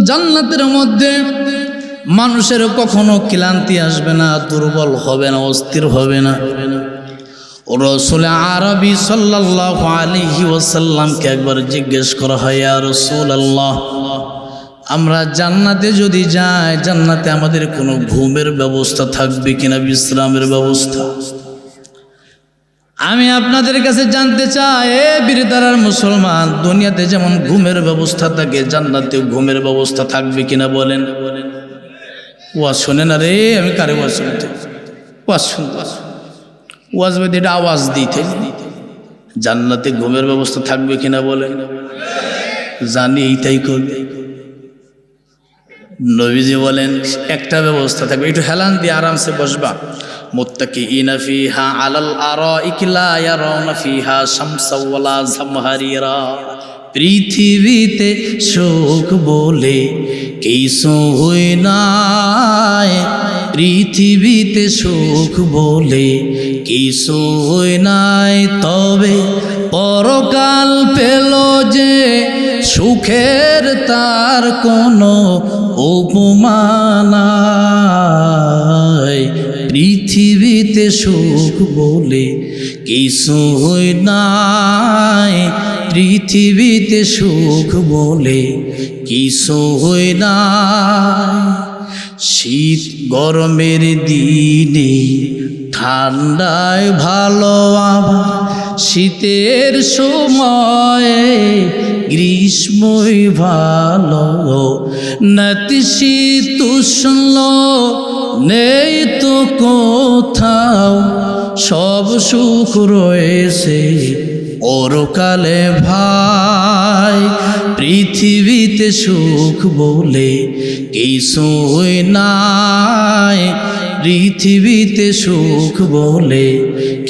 জান্নাতের মধ্যে মানুষের কখনো ক্লান্তি আসবে না, দুর্বল হবে না, অস্থির হবে না। রাসূল আরবি সাল্লাল্লাহু আলাইহি ওয়াসাল্লামকে একবার জিজ্ঞেস করা হয়, ইয়া রাসূলুল্লাহ, আমরা জান্নাতে যদি যাই, জান্নাতে আমাদের কোনো ঘুমের ব্যবস্থা থাকবে কিনা, বিশ্রামের ব্যবস্থা? আমি আপনাদের কাছে জানতে চাই, এ বিরদারার মুসলমান, দুনিয়াতে যেমন ঘুমের ব্যবস্থা থাকে, জান্নাতেও ঘুমের ব্যবস্থা থাকবে কিনা বলেন? ওয়াজ শোনে না রে, আমি কারে ওয়াজ শুনতে? ওয়াজ শুনতে, ওয়াজ বেদে এটা আওয়াজ দিতে। জান্নাতে ঘুমের ব্যবস্থা থাকবে কিনা বলেন? জানি এইটাই করবে। নবীজি বলেন একটা ব্যবস্থা থাকবে, একটু হেলান দিয়ে আরামসে বসবা। মুত্তাকিইনা ফিহা আলাল আরাইকি লা ইয়ারাউনা ফিহা শামসা ওয়ালা জামহারিরা। পৃথিবীতে সুখ বলে কিছু হয় নাই, পৃথিবীতে সুখ বলে কিছু হয় নাই, তবে পরকাল পেল যে সুখের তার কোনো উপমা নাই। পৃথিবীতে সুখ বলে কিছু হয় নাই, পৃথিবীতে সুখ বলে কিছু হয় নাই। শীত গরমের দিনে ঠান্ডায় ভালো, আবার শীতের সময়ে গ্রীষ্মই ভালো। নাতিশীতোষ্ণ নেই তো কোথাও, সব সুখ রয়েছে পরকালে ভাই। পৃথিবীতে সুখ বলে কিছু হয় নাই, পৃথিবীতে সুখ বলে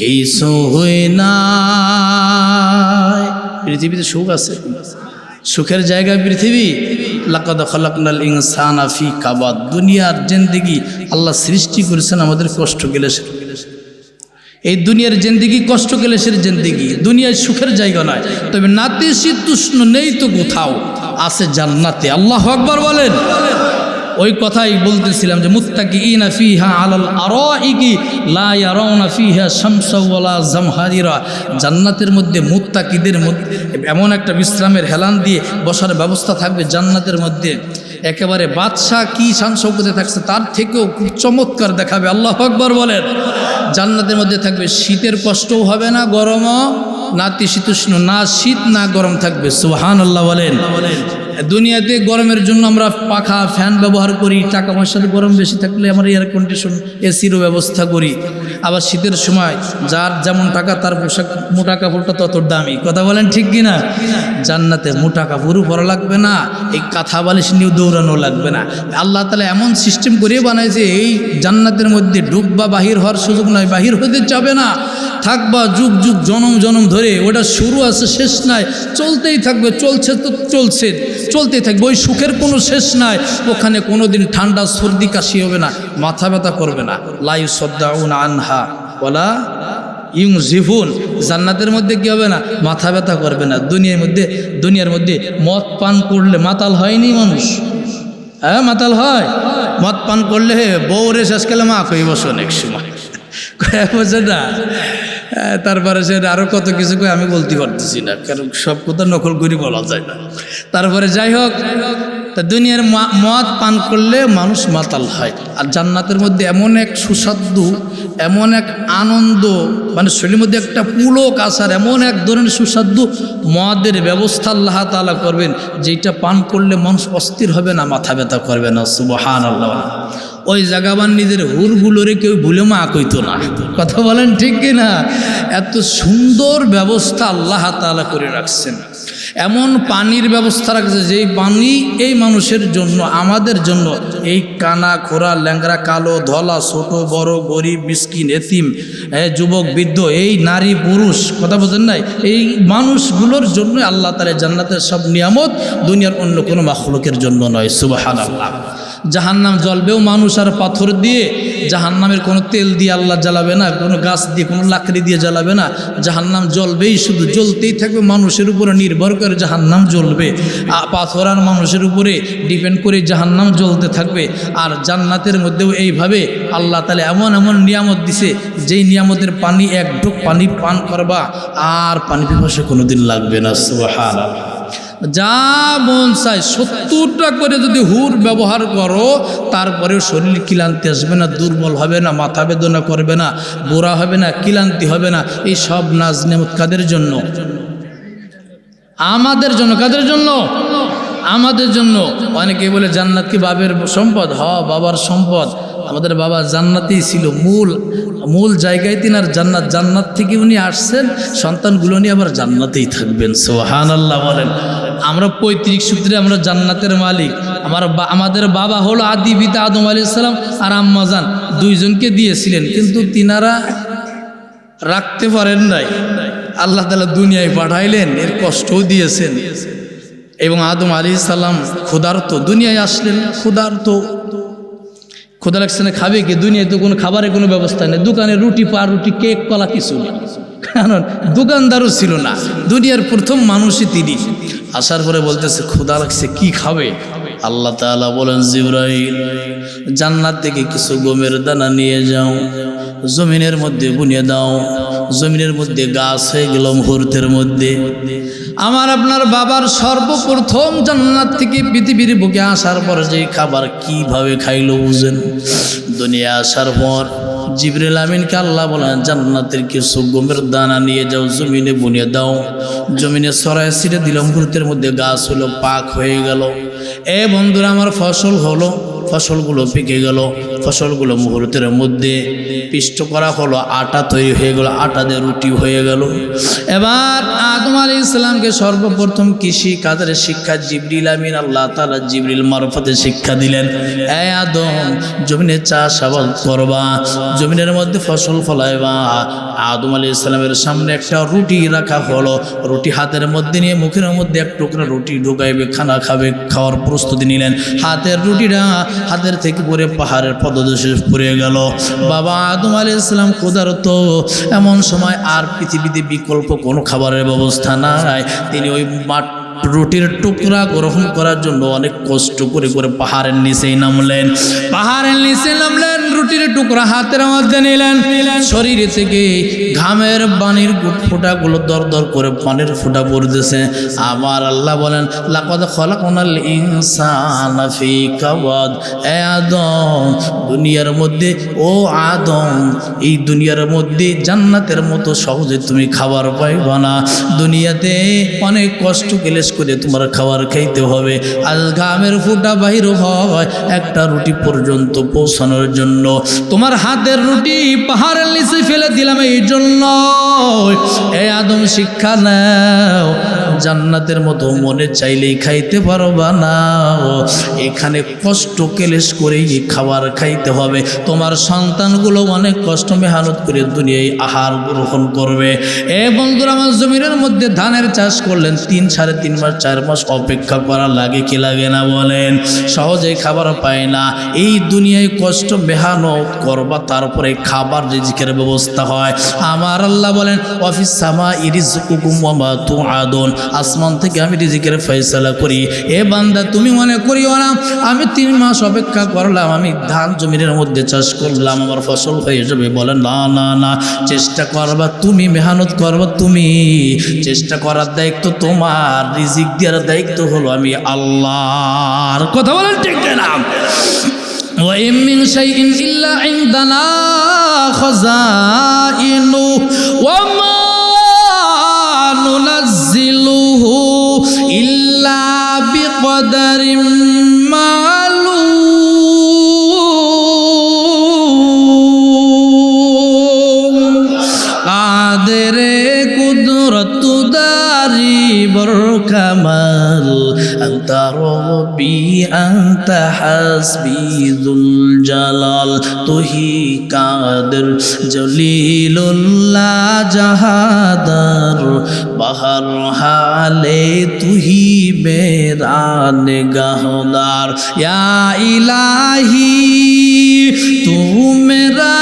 কিছু হয় নাই। পৃথিবীতে সুখ আছে, সুখের জায়গা পৃথিবী। লাকাদ খালাকনাল ইনসানা ফি কাবাদ। দুনিয়ার জিন্দেগি আল্লাহ সৃষ্টি করেছেন আমাদের কষ্ট গেলে। এই দুনিয়ার জিন্দেগি কষ্ট ক্লেশের জিন্দেগি, দুনিয়ায় সুখের জায়গা নয়। তবে নাতিশীতোষ্ণ নেই তো কোথাও, আছে জান্নাতে। আল্লাহু আকবার বলেন। ওই কথাই বলতেছিলাম যে মুত্তাকিইনা ফিহা আলাল আরাইকি লা ইয়ারাউনা ফিহা শামসা ওয়ালা জামহারিরা। জান্নাতের মধ্যে মুত্তাকিদের মধ্যে এমন একটা বিশ্রামের হেলান দিয়ে বসার ব্যবস্থা থাকবে জান্নাতের মধ্যে, একেবারে বাদশাহ কি শান শৌকতে থাকছে তার থেকেও খুব চমৎকার দেখাবে। আল্লাহু আকবার বলেন। জান্নাতের মধ্যে থাকবে, শীতের কষ্টও হবে না, গরমও নাতিশীতোষ্ণ, না শীত না গরম থাকবে। সুবহানাল্লাহ বলেন। দুনিয়াতে গরমের জন্য আমরা পাখা ফ্যান ব্যবহার করি, টাকা পয়সার গরম বেশি থাকলে আমরা এয়ার কন্ডিশন এসিরও ব্যবস্থা করি। আবার শীতের সময় যার যেমন টাকা তার পোশাক মোটা কাপড়টা তত দামি। কথা বলেন ঠিক কিনা? জান্নাতে মোটা কাপড়ও পরা লাগবে না, এই কাঁথা বালিশ নিয়েও দৌড়ানো লাগবে না। আল্লাহ তাআলা এমন সিস্টেম করে বানাইছে, এই জান্নাতের মধ্যে ঢুকবা বাহির হওয়ার সুযোগ নয়, বাহির হতে যাবে না, থাকবা যুগ যুগ জনম জনম ধরে। ওটা শুরু আছে শেষ নাই, চলতেই থাকবে, চলছে তো চলছে, চলতেই থাকবে। ওই সুখের কোনো শেষ নাই। ওখানে কোনো দিন ঠান্ডা সর্দি কাশি হবে না, মাথা ব্যথা করবে না। লা ইউসাদ্দাউনা আনহা ওয়ালা ইউনজিফুন। জান্নাতের মধ্যে কি হবে না? মাথা ব্যথা করবে না। দুনিয়ার মধ্যে মদ পান করলে মাতাল হয়নি মানুষ? হ্যাঁ মাতাল হয়। মদ পান করলে বউরে শেষকালে মা কই বসো অনেক সময় বোঝে না। তারপরে সে আরও কত কিছু কই, আমি বলতে পারতেছি না, কারণ সব কথা নকল করে বলা যায় না। তারপরে যাই হোক, তা দুনিয়ার মদ পান করলে মানুষ মাতাল হয়। আর জান্নাতের মধ্যে এমন এক সুস্বাদু, এমন এক আনন্দ, মানে শরীরের মধ্যে একটা পুলক আসার এমন এক ধরনের সুস্বাদু মদের ব্যবস্থা আল্লাহ তাআলা করবেন, যেটা পান করলে মানুষ অস্থির হবে না, মাথা ব্যথা করবে না। সুবহানাল্লাহ। ওই জায়গাবান নিজের হুরগুলোরে কেউ ভুলে মা কইতো না। কথা বলেন ঠিক কিনা? এত সুন্দর ব্যবস্থা আল্লাহ তাআলা করে রাখছেন। এমন পানির ব্যবস্থা রাখছে, যেই পানি এই মানুষের জন্য, আমাদের জন্য, এই কানা খোরা ল্যাংরা কালো ধলা ছোট বড় গরিব মিসকিন এতিম যুবক বৃদ্ধ, এই নারী পুরুষ, কথা বোঝেন নাই, এই মানুষগুলোর জন্য আল্লাহ তাআলা জান্নাতের সব নিয়ামত, দুনিয়ার অন্য কোনো মাখলুকের জন্য নয়। সুবহানাল্লাহ। জাহান্নাম জ্বলবেও মানুষ আর পাথর দিয়ে, জাহান্নামের কোনো তেল দিয়ে আল্লাহ জ্বালাবে না, কোনো গাছ দিয়ে, কোনো লাকড়ি দিয়ে জ্বালাবে না। জাহান্নাম জ্বলবেই, শুধু জ্বলতেই থাকবে, মানুষের উপরে নির্ভর করে জাহান্নাম জ্বলবে। পাথর আর মানুষের উপরে ডিপেন্ড করে জাহান্নাম জ্বলতে থাকবে। আর জান্নাতের মধ্যেও এইভাবে আল্লাহ তাআলা এমন এমন নিয়ামত দিছে, যেই নিয়ামতের পানি এক ঢোক পানি পান করবা আর পানি পিপাসা কোনোদিন লাগবে না। সুবহানাল্লাহ। যা মন চায় 70টা করে যদি হুর ব্যবহার করো, তারপরেও শরীর ক্লান্তি আসবে না, দুর্বল হবে না, মাথা বেদনা করবে না, বোরা হবে না, ক্লান্তি হবে না। এই সব নাজ নেমত কাদের জন্য? আমাদের জন্য। কাদের জন্য? আমাদের জন্য। অনেকে বলে জান্নাত কি বাবার সম্পদ? বাবার সম্পদ। আমাদের বাবা জান্নাতেই ছিল, মূল জায়গায় তিনি। আর জান্নাত থেকে উনি আসছেন, সন্তানগুলো নিয়ে আবার জান্নাতেই থাকবেন। সুবহানাল্লাহ বলেন। আমরা পৈতৃক সূত্রে আমরা জান্নাতের মালিক। আমাদের বাবা হলো আদি পিতা আদম আলাইহিস সালাম, আর আম্মা জান দুইজনকে দিয়েছিলেন, কিন্তু তিনারা রাখতে পারেন নাই। আল্লাহ তাআলা দুনিয়ায় পাঠাইলেন, এর কষ্টও দিয়েছেন। এবং আদম আলাইহিস সালাম ক্ষুধার্ত, দুনিয়ায় আসলেন ক্ষুধার্ত। ক্ষুধা লাগছে না, খাবে কি? দুনিয়ায় তো কোনো খাবারের কোনো ব্যবস্থা নেই। দোকানে রুটি, পাউরুটি, কেক, কলা কিছু নেই, কারণ দোকানদারও ছিল না। দুনিয়ার প্রথম মানুষই তিনি। আসার পরে বলতেছে ক্ষুধা লাগছে, কি খাবে? আল্লাহ তাআলা বলেন, জিবরাইল জান্নাত থেকে কিছু গমের দানা নিয়ে যাও, জমিনের মধ্যে বুনিয়ে দাও। জমিনের মধ্যে গাছ হয়ে গেল মুহূর্তের মধ্যে। আমার আপনার বাবার সর্বপ্রথম জান্নাত থেকে পৃথিবীর বুকে আসার পর যে খাবার কিভাবে খাইলো বুঝেন? দুনিয়া আসার পর জিবরিল আমিনকে আল্লাহ বলেন, জান্নাতের কিছু গমের দানা নিয়ে যাও, জমিনে বুনিয়ে দাও। জমিনে ছড়ায় ছিটে দিলাম, মুহূর্তের মধ্যে গাছ হলো, পাক হয়ে গেল। বন্ধুরা আমার ফসল হলো, ফসলগুলো পেকে গেল, ফসলগুলো মুহূর্তের মধ্যে পিষ্ট করা হলো, আটা তৈরি হয়ে গেল, আটা দিয়ে রুটি হয়ে গেল। এবার আদম আলাইহিস সালামকে সর্বপ্রথম কৃষি কাজের শিক্ষা জিবরিল আমিন আল্লাহ তাআলা জিবরিল মারফতে শিক্ষা দিলেন, আদম জমিনে চাষাবাদ করবা, জমিনের মধ্যে ফসল ফলাইবা। আদম আলাইহিস সালামের সামনে একটা রুটি রাখা হলো, রুটি হাতের মধ্যে নিয়ে মুখের মধ্যে এক টুকরা রুটি ঢুকাইবে, খানা খাবে, খাওয়ার প্রস্তুতি নিলেন। হাতের রুটিটা হাতের থেকে পড়ে পাহাড়ের পদদেশে পড়ে গেল। বাবা আদম আলাইহিস সালাম ক্ষুধার্ত, এমন সময় আর পৃথিবীতে বিকল্প কোনো খাবারের ব্যবস্থা নাই। তিনি ওই রুটির টুকরা গ্রহণ করার জন্য অনেক কষ্ট করে করে পাহাড়ের নিচেই নামলেন। পাহাড়ের নিচে নামলেন, রুটির টুকরা হাতের মধ্যে নিলেন। শরীর থেকে ঘামের পানির ফোঁটাগুলো দর দর করে পানির ফোঁটা পড়তেছে। আমার আল্লাহ বলেন, লাকাদ খালাকনাল ইনসানা ফি কাবাদ। এ আদম, দুনিয়ার মধ্যে, ও আদম, এই দুনিয়ার মধ্যে জান্নাতের মতো সহজে তুমি খাবার পাইবা না। দুনিয়াতে অনেক কষ্ট ক্লেশ করে তোমার খাবার খাইতে হবে। আজ ঘামের ফোঁটা বাহির হয় একটা রুটি পর্যন্ত পৌঁছানোর জন্য। তোমার হাতের রুটি পাহাড়ের নিচে ফেলে দিলাম এই জন্য। এই আদম শিক্ষা নাও, জান্নাতের মতো মনে চাইলেই খাইতে পারবা না। এখানে কষ্ট ক্লেশ করে খাবার খাইতে হবে। তোমার সন্তানগুলো অনেক কষ্ট মেহনত করে দুনিয়ায় আহার গ্রহণ করবে। এ বন্ধুরা, আমার জমিনের মধ্যে ধানের চাষ করলেন, 3-3.5 মাস 4 মাস অপেক্ষা করা লাগে কি লাগে না বলেন? সহজেই খাবার পায় না। এই দুনিয়ায় কষ্ট মেহনত করবা, তারপরে খাবার রিজিকের ব্যবস্থা হয়। আমার আল্লাহ বলেন, ওয়াফিস সামাই রিজকুকুম ওয়া মা তুআদুন। আসমান থেকে আমি রিজিকের ফয়সালা করি। এ বান্দা, তুমি মনে করিও না আমি 3 মাস অপেক্ষা করলাম, আমি ধান জমিনের মধ্যে চাষ করলাম, আমার ফসল হয়ে যাবে। বলে না না না, চেষ্টা করবা তুমি, মেহনত করবা তুমি, চেষ্টা করার দায়িত্ব তোমার, রিজিক দেওয়ার দায়িত্ব হলো আমি আল্লাহর। কথা বলেন ঠিক না? ওয়া ইন মিন শাইইন ইল্লা ইনদানা খাযাইনু ওয়া মা নুনাজ্জিলুহু ইল্লা বিকদারিন মালুম। কাদেরে কুদরত দারি বরকামাল, আনতা রব্বি আনতা হাসবি যুল জালাল। তুহি কাদের জলিলুল্লাহ জাহাদার, বাহার হালে তুহি মেরা নিগাহদার। ইয়া ইলাহি তু মেরা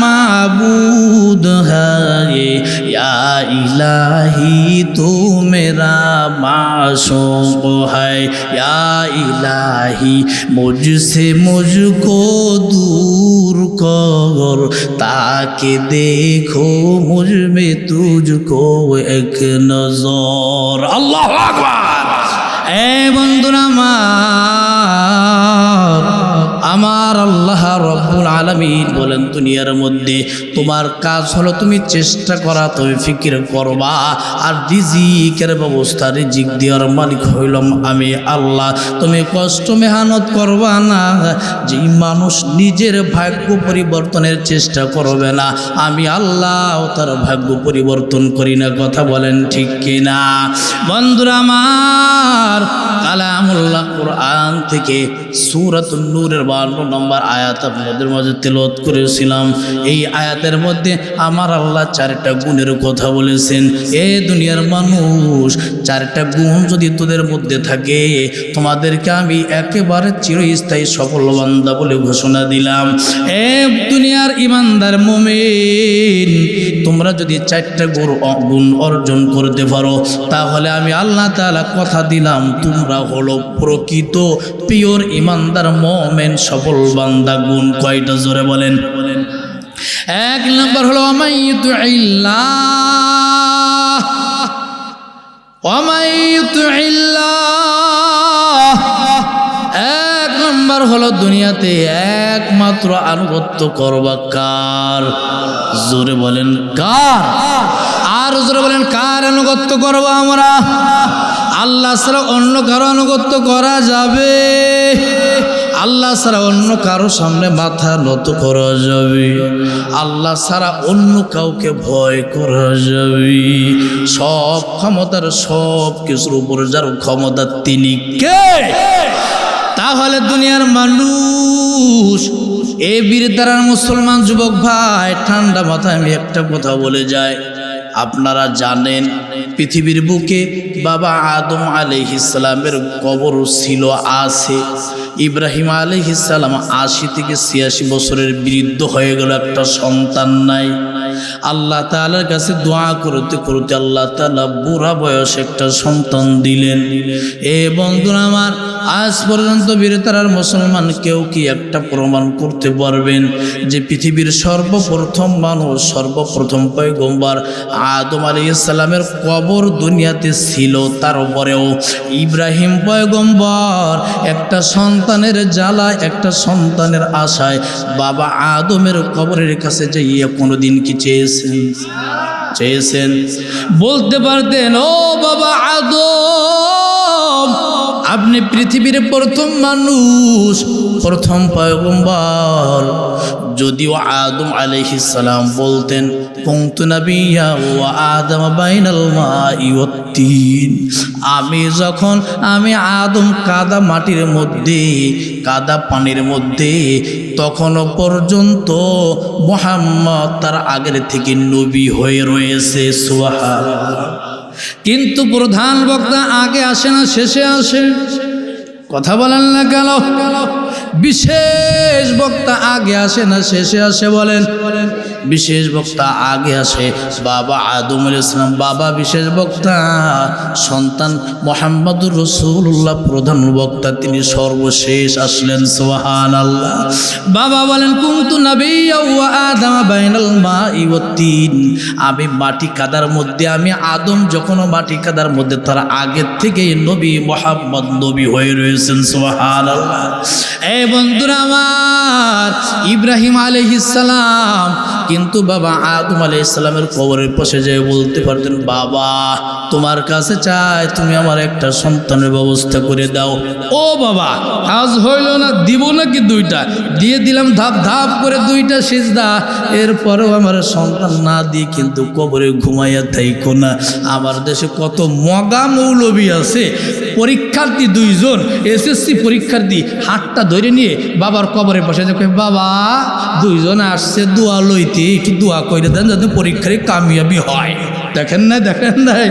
মাবুদ है, या इलाही तू मेरा माशूक है। या इलाही मुझसे मुझको दूर कर, ताकि देखो मुझ में तुझको एक नजर। अल्लाह আকবার। এ বন্ধুরা আমার আল্লাহ রব্বুল আলামিন বলেন, দুনিয়ার মধ্যে তোমার কাজ হলো তুমি চেষ্টা করা, তুমি ফিকির করবা, আর রিজিকের ব্যবস্থা, রিজিক দেওয়ার মালিক হইলাম আমি আল্লাহ। তুমি কষ্ট মেহনত করবা না। যেই মানুষ নিজের ভাগ্য পরিবর্তনের চেষ্টা করবে না, আমি আল্লাহ তার ভাগ্য পরিবর্তন করি না। কথা বলেন ঠিক কিনা? বন্ধুরা আমার, কালামুল্লাহ কুরআন থেকে সূরাতুন নূরের 52 নম্বর আয়াত আপনাদের মাঝে তেলাওয়াত করেছিলাম। এই আয়াতের মধ্যে আমার আল্লাহ 4টা গুণের কথা বলেছেন। এ দুনিয়ার মানুষ, 4টা গুণ যদি তোদের মধ্যে থাকে, তোমাদেরকে আমি একেবারে চিরস্থায়ী সফল বান্দা বলে ঘোষণা দিলাম। এ দুনিয়ার ইমানদার মুমিন, তোমরা যদি 4টা গুণ অর্জন করতে পারো, তাহলে আমি আল্লাহ তাআলা কথা দিলাম, তোমরা হলো প্রকৃত পিওর ইমানদার মুমিন, সফল বান্দা। গুণ কয়টা জোরে বলেন? 1 নম্বর হলো এক নম্বর হলো দুনিয়াতে একমাত্র আনুগত্য করবা কার? জোরে বলেন কার? আর জোরে বলেন কার আনুগত্য করবা আমরা? আল্লাহ ছাড়া অন্য কারো আনুগত্য করা যাবে? আল্লাহ ছাড়া অন্য কারো সামনে মাথা নত করা যাবে? আল্লাহ ছাড়া অন্য কাউকে ভয় করা যাবে? সব ক্ষমতার, সব কিছুর উপর যার ক্ষমতা, তিনি কে? তাহলে দুনিয়ার মানুষ, এ বীরদারার মুসলমান যুবক ভাই, ঠান্ডা মাথায় আমি একটা কথা বলে যাই। আপনারা জানেন পৃথিবীর বুকে বাবা আদম আলাইহিস সালামের কবর ছিল, আছে। ইব্রাহিম আলাইহিস সালাম ৮০ থেকে ৮৬ বছরের বৃদ্ধ হয়ে গেল, একটা সন্তান নাই। আল্লাহ তাআলার কাছে দোয়া করতে করতে আল্লাহ তাআলা বুড়া বয়সে একটা সন্তান দিলেন। এ বন্ধুরা আমার, আজ পর্যন্ত বীরতার মুসলমান কেউ কি একটা প্রমাণ করতে পারবেন যে পৃথিবীর সর্বপ্রথম মানুষ, সর্বপ্রথম পয়গম্বর আদম আলাইহিস সালামের কবর দুনিয়াতে ছিল? তারপরেও ইব্রাহিম পয়গম্বর একটা সন্তানের জ্বালায়, একটা সন্তানের আশায় বাবা আদমের কবরের কাছে যাইয়া কোনোদিন কি চেয়েছেন? বলতে পারতেন, ও বাবা আদম, আপনি পৃথিবীর প্রথম মানুষ, প্রথম পয়গম্বর। যদিও আদম আলাইহিস সালাম বলতেন, কুনতু নাবিয়্যা ওয়া আদম বাইনাল মাই ওয়াত তিন, আমি আদম কাদা মাটির মধ্যে, কাদা পানির মধ্যে, তখনও পর্যন্ত মুহাম্মদ তার আগের থেকে নবী হয়ে রয়েছে। সুবহানাল্লাহ। কিন্তু প্রধান বক্তা আগে আসে না শেষে আসে? কথা বলেন না কেন? বিশেষ বক্তা আগে আসে না শেষে আসে? বলেন। বিশেষ বক্তা আগে আসে বাবা আদম আলাইহিস সালাম, বাবা বিশেষ বক্তা, সন্তান মুহাম্মদুর রাসূলুল্লাহ প্রধান বক্তা, তিনি সর্বশেষ আসলেন। সুবহানাল্লাহ। বাবা বলেন, কুনতু নাবিয়্যা ওয়া আদম বাইনাল মাই ওয়াত তিন, আমি মাটি কাদার মধ্যে, আমি আদম যখন মাটি কাদার মধ্যে, তার আগের থেকেই নবী মুহাম্মদ নবী হয়ে রয়েছেন। সুবহানাল্লাহ। এই বন্ধুরা আমার, ইব্রাহিম আলাইহিস সালাম কিন্তু বাবা আদম আলাইহিস সালামের কবরের পাশে যেয়ে বলতে পারতেন, বাবা তোমার কাছে চাই, তুমি আমার একটা সন্তানের ব্যবস্থা করে দাও। ও বাবা, আজ হইল না, দিব নাকি দুইটা? দিয়ে দিলাম ধাপ ধাপ করে দুইটা সিজদা, এরপরেও আমার সন্তান না দিয়ে কিন্তু কবরে ঘুমাইয়া থাইকো না। আমার দেশে কত মগা মৌলবী আছে, পরীক্ষার্থী দুইজন, এসএসসি পরীক্ষার্থী, হাতটা ধরে নিয়ে বাবার কবরের পাশে দেখে, বাবা দুইজন আসছে দোয়া লইতে, একটু দোয়া করে দেন যাতে পরীক্ষায় কামিয়াবি হয়। দেখেন নাই?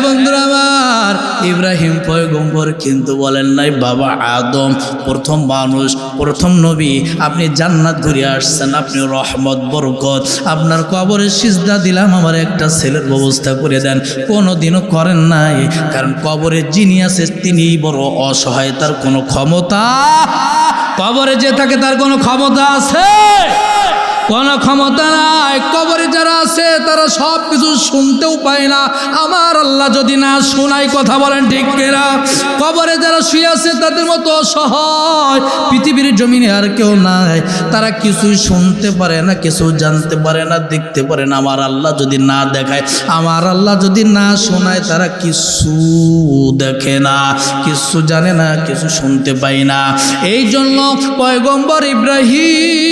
বন্ধুরা আমার, ইব্রাহিম পয়গম্বর কিন্তু বলেন নাই, বাবা আদম প্রথম মানুষ, প্রথম নবী, আপনি জান্নাত ঘুরে আসছেন, আপনি রহমত বরকত, আপনার কবরে সিজদা দিলাম, আমার একটা ছেলের ব্যবস্থা করে দেন। কোনোদিনও করেন নাই, কারণ কবরে যিনি আছে তিনি বড় অসহায়, তার কোনো ক্ষমতা, কবরে যে থাকে তার কোনো ক্ষমতা আছে? কোনো ক্ষমতা নাই। কবরে যারা আছে তারা সব কিছু শুনতেও পায় না। আমার আল্লাহ যদি না শোনায়, কথা বলেন ঠিক কিনা? কবরে যারা শুয়ে আছে তাদের মতো অসহায় পৃথিবীর জমিনে আর কেউ নাই। তারা কিছুই শুনতে পারে না, কিছু জানতে পারে না, দেখতে পারে না। আমার আল্লাহ যদি না দেখায়, আমার আল্লাহ যদি না শোনায়, তারা কিছু দেখে না, কিছু জানে না, কিছু শুনতে পায় না। এই জন্য পয়গম্বর ইব্রাহিম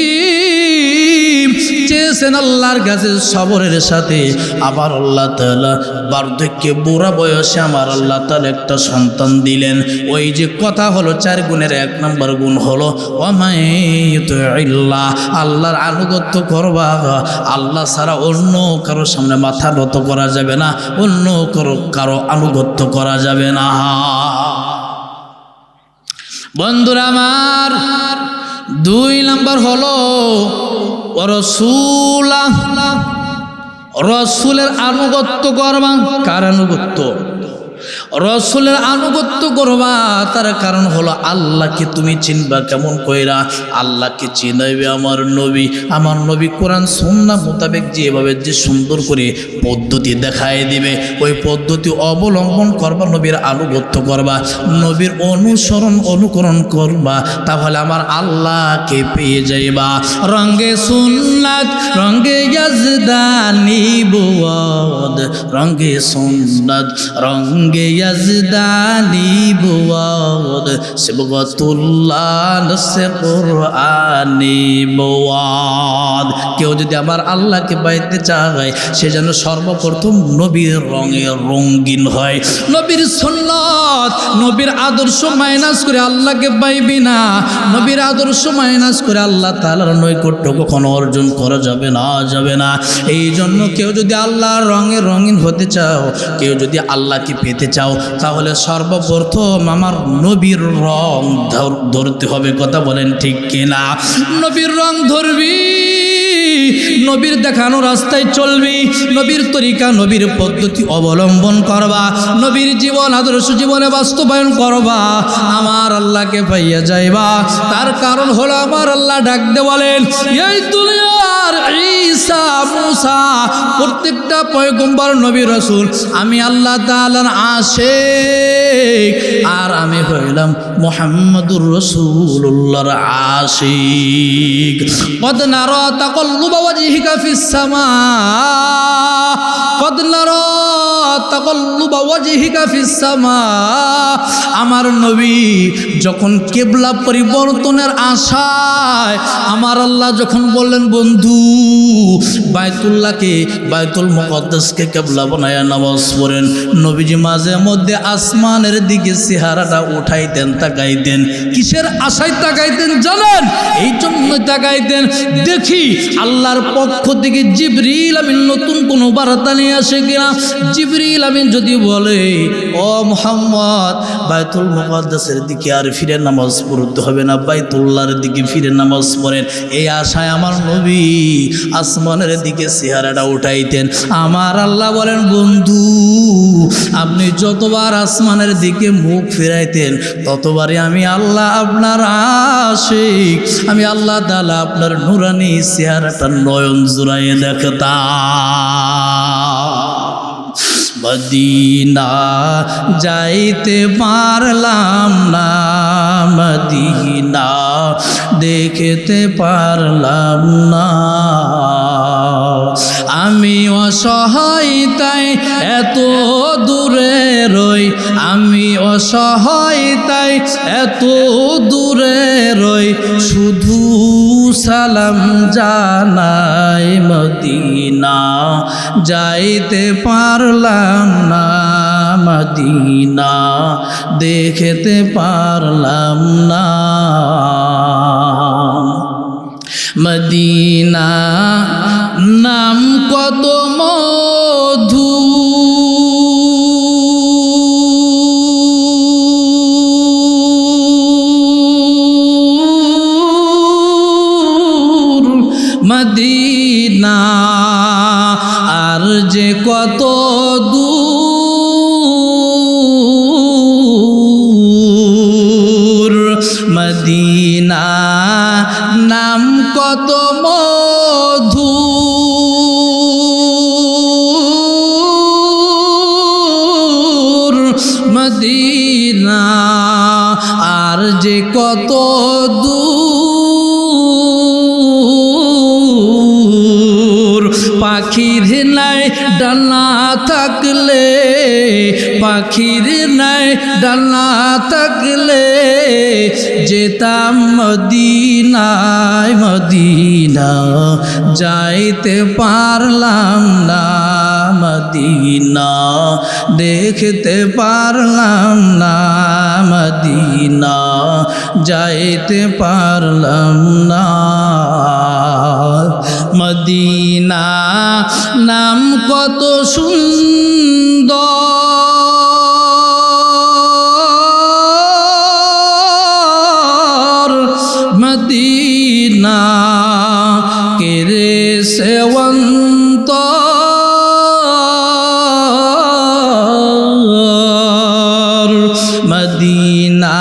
চেয়েছেন আল্লাহর কাছে সবরের সাথে। আবার আল্লাহ তাআলা বার্ধক্যে বুড়া বয়সে আমার আল্লাহ তাআলা একটা সন্তান দিলেন। ওই যে কথা হলো 4 গুণের 1 নম্বর গুণ হলো ওয়ামাইয়ুতিল্লাহ, আল্লাহর আনুগত্য করবা। আল্লাহ ছাড়া অন্য কারো সামনে মাথা নত করা যাবে না, অন্য কারো আনুগত্য করা যাবে না। বন্ধুরা আমার, 2 নম্বর হলো রসুলের আনুগত্য করবা। কার আনুগত্য? রসুলের আনুগত্য করবা। তার কারণ হলো আল্লাহকে তুমি চিনবা কেমন কইরা? আল্লাহকে চিনাইবে আমার নবী কোরআন সুন্নাহ মোতাবেক যেভাবে যে সুন্দর করে পদ্ধতি দেখায় দিবে, ওই পদ্ধতি অবলম্বন করবা, নবীর আনুগত্য করবা, নবীর অনুকরণ করবা। তাহলে আমার আল্লাহকে পেয়ে যাইবা। রঙ্গে সুন্নাত রঙ্গে ইয়াজদানি বুয়াদ, রঙ্গে সুন্নাত রঙ্গে ইয়াজদানি বুয়াদ, সিবগাতুল্লাহ নসে কুরআনি বুয়াদ। কেউ যদি আমার আল্লাহকে পাইতে চায়, সে যেন সর্বপ্রথম নবীর রঙে রঙিন হয়, নবীর সুন্নাত নবীর আদর্শ মাইনাস করে আল্লাহকে পাইবি না, নবীর আদর্শ মাইনাস করে আল্লাহ তাআলার নৈকট্য কখনো অর্জন করা যাবে না, যাবে না। এই জন্য কেউ যদি আল্লাহর রঙে রঙিন হতে চাও, কেউ যদি আল্লাহকে পেতে চাও, তাহলে সর্বপ্রথম আমার নবীর রং ধরতে হবে। কথা বলেন ঠিক কিনা? নবীর রং ধরবি, নবীর দেখানো রাস্তায় চলবি, নবীর তরিকা নবীর পদ্ধতি অবলম্বন করবা, নবীর জীবন আদর্শ জীবনে বাস্তবায়ন করবা, আমার আল্লাহকে পাইয়া যাইবা। তার কারণ হলো আমার আল্লাহ ডাক দে বলেন, এই দুনিয়ার ঈসা মুসা প্রত্যেকটা পয়গম্বর নবী রাসূল আমি আল্লাহ তাআলার আশিক, আর আমি হইলাম মুহাম্মদুর রাসূলুল্লাহর আশিক। কদ নারা তাকাল্লুবা ওয়াজহিকা ফিস সামা, কদ নারা তাকাল্লুবা ওয়াজহিকা ফিস সামা। আমার নবী যখন কিবলা পরিবর্তনের আশায় আমার আল্লাহ যখন বললেন বন্ধু বাইতুল্লাহকে বাইতুল মুকদ্দাসকে কিবলা বানায়া নামাজ পড়েন, নবীজি মাঝে মধ্যে আসমানের দিকে চেহারাটা উঠাইতেন, তাকাইতেন। কিসের আশায় তাকাইতেন জানেন? এই জন্য তাকাইতেন দেখি আল্লাহর পক্ষ থেকে জিবরিল আমিন নতুন কোনো বার্তা নিয়ে আসে কিনা। জিবরিল আমিন যদি বলে ও মুহাম্মদ বাইতুল মুকদ্দাসের দিকে আর ফিরে নামাজ পড়তে হবে না, বাইতুল্লাহর দিকে ফিরে নামাজ পড়েন, এই আশায় আমার নবী আসমানের দিকে চেহারাটা উঠাইতেন। আমার আল্লাহ বলেন বন্ধু আপনি যতবার আসমানের দিকে মুখ ফিরাইতেন ততবারই আমি আল্লাহ আপনার আশিক, আমি আল্লাহ তাআলা আপনার নূরানি চেহারাটা নয়ন জুড়াইয়ে দেখতাম। মদিনা যাইতে পারলাম না, মদিনা দেখতে পারলাম না, আমি অসহায় তাই এত দূরে রই, আমি অসহায় তাই এত দূরে রই, শুধু সালাম জানাই মদিনা যাইতে পারলাম না, মদিনা দেখতে পারলাম না। মদিনা নাম কত মধু, মদিনা আর যে কত দূর, মদিনা নাম কত মধু, মদিনা আর যে কত দূর। পাখির নাই ডানা থাকলে, পাখির নাই ডানা থাকলে যেতাম মদিনায়, মদিনা যাইতে পারলাম না, মদিনা দেখতে পারলাম না, মদিনা যাইতে পারলাম না। মদিনা নাম কত সুন্দর, মদিনা কেরে সেবন্ত, মদিনা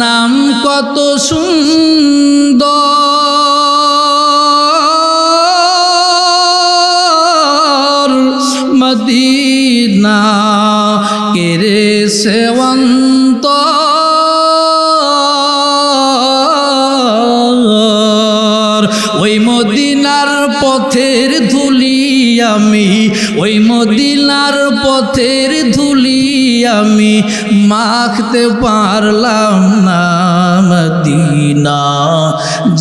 নাম কত সুন্দর, মদিনা কেরে সেবন্ত, ওই মদিনার পথের ধুলি আমি, ওই মদিনার পথের ধুলি আমি মাখতে পারলাম না, মদিনা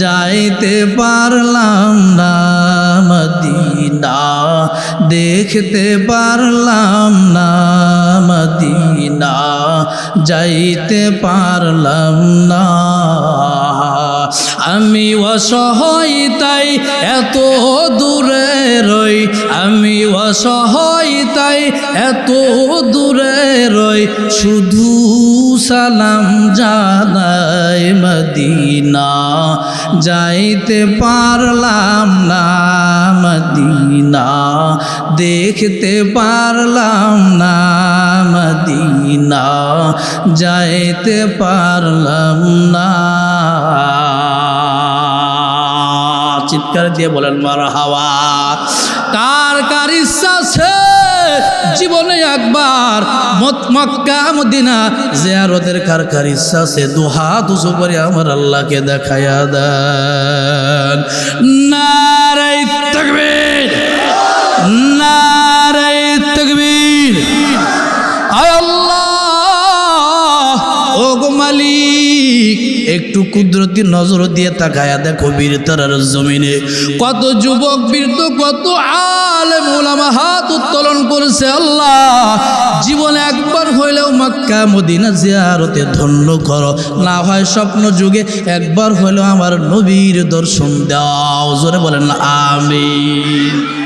যাইতে পারলাম না, মদিনা দেখতে পারলাম না, মদিনা যাইতে পারলাম না। আমি অসহায় তাই এত দূরে রই, আমি অসহায় তাই এত দূরে রই, শুধু সালাম জানাই মদিনা যাইতে পারলাম না। মদিনা দেখতে পারলাম না, মদিনা যাইতে পারলাম না। চিৎকার দিয়ে বলেন মারহাবা। কার কার ইচ্ছা আছে জীবনে একবার মক্কা মদিনা জিয়ারতের? কার কার ইচ্ছা আছে দু হাত উঁচু করে আমার আল্লাহকে দেখায়া দেন। নারে তাকবীর, নারে তাকবীর। আয় আল্লাহ, ও গো মালিক, একটু কুদরতি নজর দিয়ে তাকায়া দেখো বীরতার জমিনে কত যুবক বীরত, কত আলেম ওলামা হাত উত্তোলন করেছে। আল্লাহ, জীবনে একবার হইলেও মক্কা মদিনা জিয়ারতে ধন্য করো, না হয় স্বপ্ন যুগে একবার হইলেও আমার নবীর দর্শন দাও। জোরে বলেন আমিন।